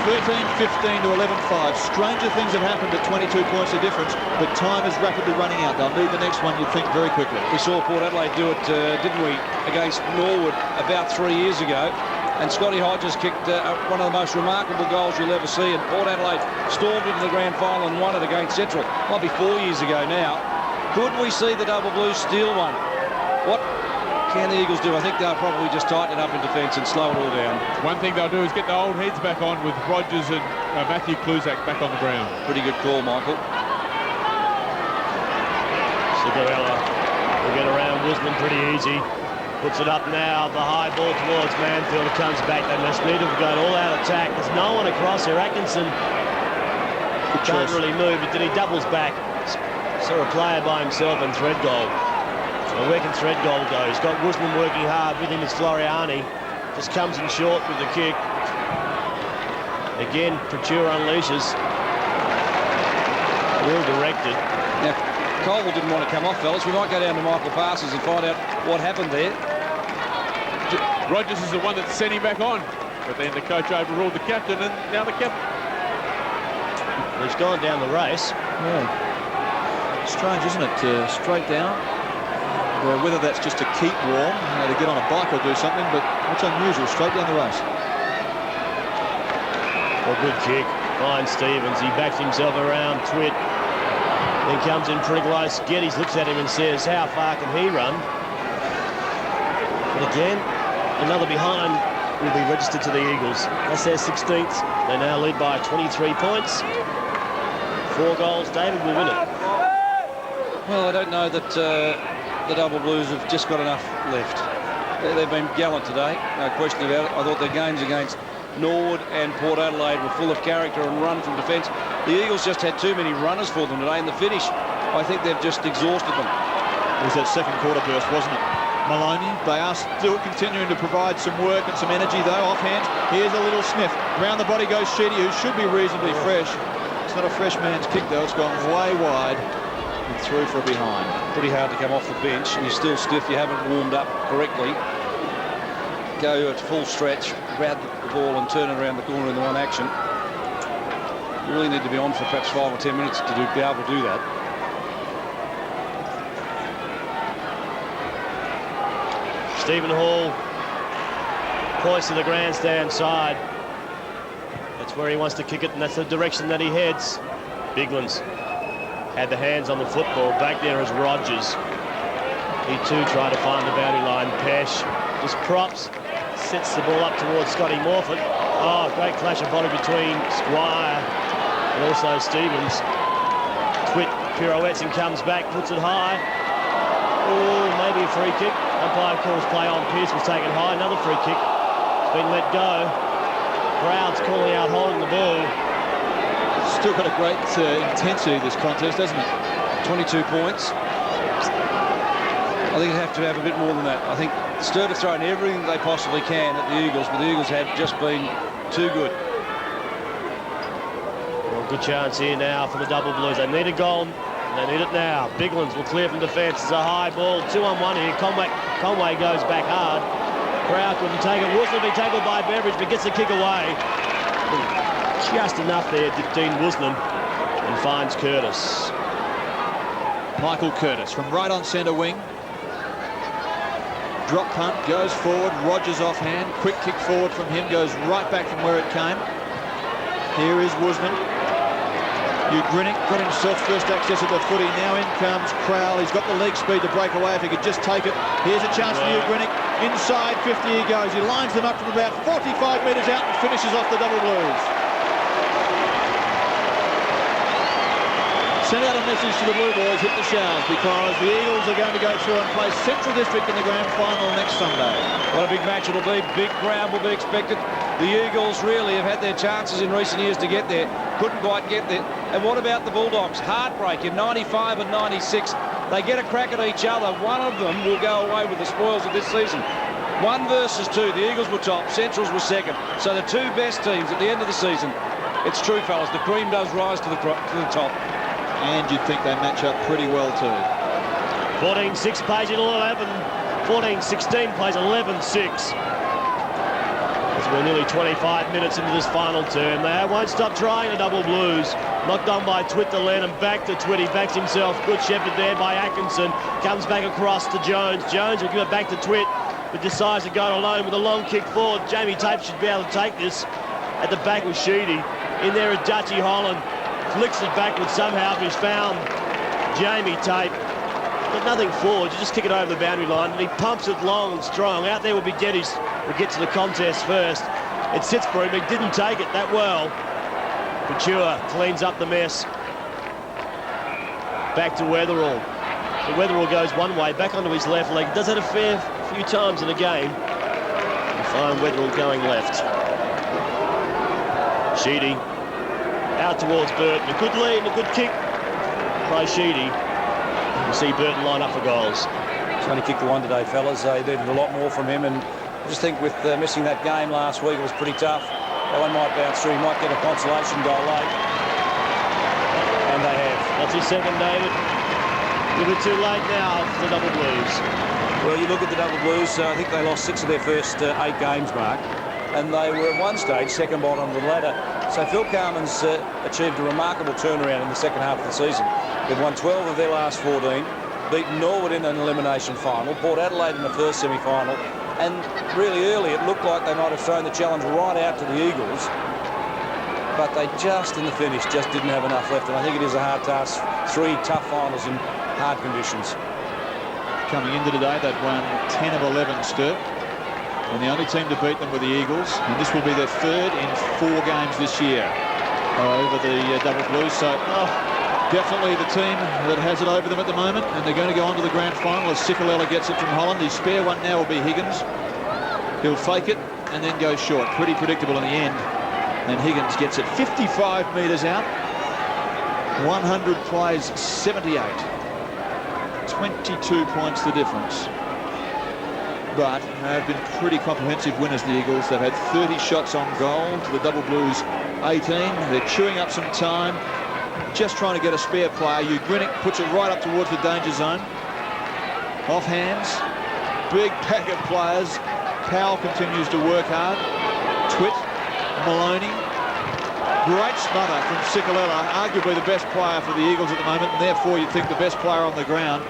13-15 to 11-5. Stranger things have happened at 22 points of difference, but time is rapidly running out. They'll need the next one, you'd think, very quickly. We saw Port Adelaide do it, didn't we, against Norwood about 3 years ago. And Scotty Hodges kicked one of the most remarkable goals you'll ever see. And Port Adelaide stormed into the grand final and won it against Central. Might be 4 years ago now. Could we see the Double Blues steal one? What can the Eagles do? I think they'll probably just tighten it up in defence and slow it all down. One thing they'll do is get the old heads back on with Rogers and Matthew Kluzak back on the ground. Pretty good call, Michael. Cigarella will get around Woosnam pretty easy. Puts it up now. The high ball towards Manfield. It comes back. They must need to have gone all out attack. There's no one across here. Atkinson can't really move, but then he doubles back. Saw a player by himself and Threadgold. So where can Threadgold go? He's got Woosnam working hard. With him is Floriani. Just comes in short with the kick. Again, Patura unleashes. Well directed. Now, Colville didn't want to come off, fellas. We might go down to Michael Parsons and find out what happened there. Rogers is the one that sent him back on, but then the coach overruled the captain, and now the captain. He's gone down the race. Yeah. Strange, isn't it? Straight down. Whether that's just to keep warm, to get on a bike or do something, but it's unusual. Straight down the race. Well, good kick. Fine Stevens. He backs himself around. Twit. Then comes in pretty close. Geddes looks at him and says, how far can he run? But again, another behind will be registered to the Eagles. That's their 16th. They now lead by 23 points. 4 goals. David will win it. Well, I don't know that the Double Blues have just got enough left. They've been gallant today, no question about it. I thought their games against Norwood and Port Adelaide were full of character and run from defence. The Eagles just had too many runners for them today in the finish. I think they've just exhausted them. It was that second quarter burst, wasn't it? Maloney, they are still continuing to provide some work and some energy though. Offhand, here's a little sniff. Round the body goes Sheedy, who should be reasonably fresh. It's not a fresh man's kick though, it's gone way wide and through for a behind. Pretty hard to come off the bench and you're still stiff, you haven't warmed up correctly. Go at full stretch, grab the ball and turn it around the corner in the one action. You really need to be on for perhaps 5 or 10 minutes to be able to do that. Stephen Hall points to the grandstand side. That's where he wants to kick it, and that's the direction that he heads. Biglan's had the hands on the football. Back there is Rogers. He too tried to find the boundary line. Pesh just props, sets the ball up towards Scotty Morford. Oh, great clash of body between Squire and also Stevens. Twit pirouettes and comes back, puts it high. Oh, maybe a free kick. Umpire calls play on. Pearce was taken high. Another free kick. It's been let go. Crowd's calling out holding the ball. Still got a great intensity, this contest, hasn't it? 22 points. I think it'd have to have a bit more than that. I think Sturt have thrown everything they possibly can at the Eagles, but the Eagles have just been too good. Well, good chance here now for the Double Blues. They need a goal, and they need it now. Biglan's will clear from defence. It's a high ball, 2-on-1 here. Conway goes back hard. Crowd couldn't take it. Woosnam be tackled by Beveridge, but gets the kick away. Just enough there, Dean Woosnam, and finds Curtis. Michael Curtis from right on centre wing. Drop punt, goes forward, Rogers offhand, quick kick forward from him, goes right back from where it came. Here is Woosnam. Ugrinic got himself first access at the footy, now in comes Crowell. He's got the leg speed to break away if he could just take it. Here's a chance for Ugrinic. Inside 50 he goes, he lines them up from about 45 metres out and finishes off the Double Blues. Send out a message to the Blue Boys, hit the showers, because the Eagles are going to go through and play Central District in the grand final next Sunday. What a big match it'll be. Big crowd will be expected. The Eagles really have had their chances in recent years to get there. Couldn't quite get there. And what about the Bulldogs? Heartbreak in 95 and 96. They get a crack at each other. One of them will go away with the spoils of this season. 1 versus 2. The Eagles were top, Centrals were second. So the two best teams at the end of the season. It's true, fellas. The cream does rise to the top. And you'd think they match up pretty well too. 14-6 plays in 11. 14-16 plays 11-6. As we're nearly 25 minutes into this final term. They won't stop trying the Double Blues. Knocked on by Twit to Lennon, back to Twit. He backs himself. Good shepherd there by Atkinson. Comes back across to Jones. Jones will give it back to Twit, but decides to go alone with a long kick forward. Jamie Tape should be able to take this. At the back with Sheedy. In there is Dutchy Holland. Flicks it backwards somehow, but he's found Jamie Tape. Got nothing forward, you just kick it over the boundary line, and he pumps it long and strong. Out there will be Geddes, who gets to the contest first. It sits for him, he didn't take it that well. Couture cleans up the mess. Back to Weatherall. So Weatherall goes one way, back onto his left leg. Does that a fair few times in a game. You find Weatherall going left. Sheedy. Out towards Burton. A good lead and a good kick by Sheedy. You see Burton line up for goals. He's only kicked the one today, fellas. They needed a lot more from him, and I just think with missing that game last week, it was pretty tough. Well, they might bounce through. He might get a consolation goal late. And they have. That's his second, David. A little bit too late now for the Double Blues. Well, you look at the Double Blues, I think they lost 6 of their first 8 games, Mark. And they were at one stage second bottom of the ladder. So Phil Carman's achieved a remarkable turnaround in the second half of the season. They've won 12 of their last 14, beaten Norwood in an elimination final, Port Adelaide in the first semi-final, and really early it looked like they might have thrown the challenge right out to the Eagles, but they just, in the finish, just didn't have enough left, and I think it is a hard task. 3 tough finals in hard conditions. Coming into today, they'd won 10 of 11, Sturt. And the only team to beat them were the Eagles, and this will be their 3rd in 4 games this year over the Double Blues. So definitely the team that has it over them at the moment, and they're going to go on to the grand final as Sikalella gets it from Holland. His spare one now will be Higgins. He'll fake it and then go short. Pretty predictable in the end. And Higgins gets it 55 metres out. 100 plays 78. 22 points the difference. But they've been pretty comprehensive winners, the Eagles. They've had 30 shots on goal to the Double Blues 18. They're chewing up some time, just trying to get a spare player. Ugrinic puts it right up towards the danger zone. Off hands, big pack of players. Powell continues to work hard. Twit, Maloney. Great smother from Sikalella, arguably the best player for the Eagles at the moment, and therefore you'd think the best player on the ground.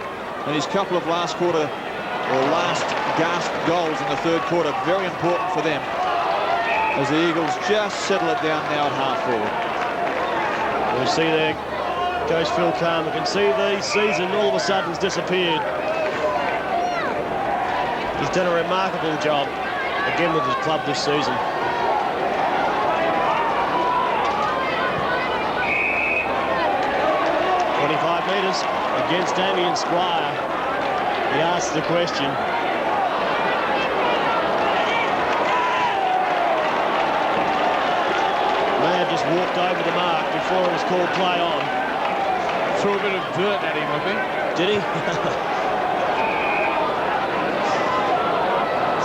And his couple of last quarter or last gasp goals in the 3rd quarter, very important for them. as the Eagles just settle it down now at half forward. We'll see there goes Phil Calmer. Can see the season all of a sudden has disappeared. He's done a remarkable job again with his club this season. Metres against Damien Squire. He asks the question. May have just walked over the mark before it was called play on. Threw a bit of dirt at him, I think. Did he?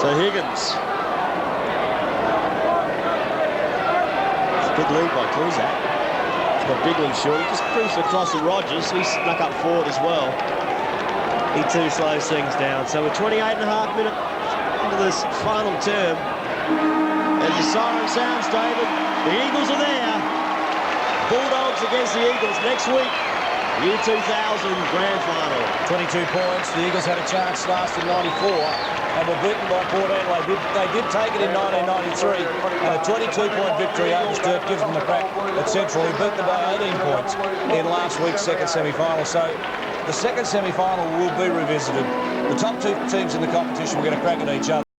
So Higgins. It's a good lead by Cluzak. Got Bigley short. He just cruised across to Rogers. He snuck up forward as well. He too slows things down. So we're 28.5 minutes into this final term. As the siren sounds, David, the Eagles are there. Bulldogs against the Eagles next week. Year 2000 grand final. 22 points. The Eagles had a chance last in 94 and were beaten by 14. They did take it in 1993, and a 22-point victory over Sturt gives them the crack at Central, who beat them by 18 points in last week's second semi-final. So the second semi-final will be revisited. The top two teams in the competition will get a crack at each other.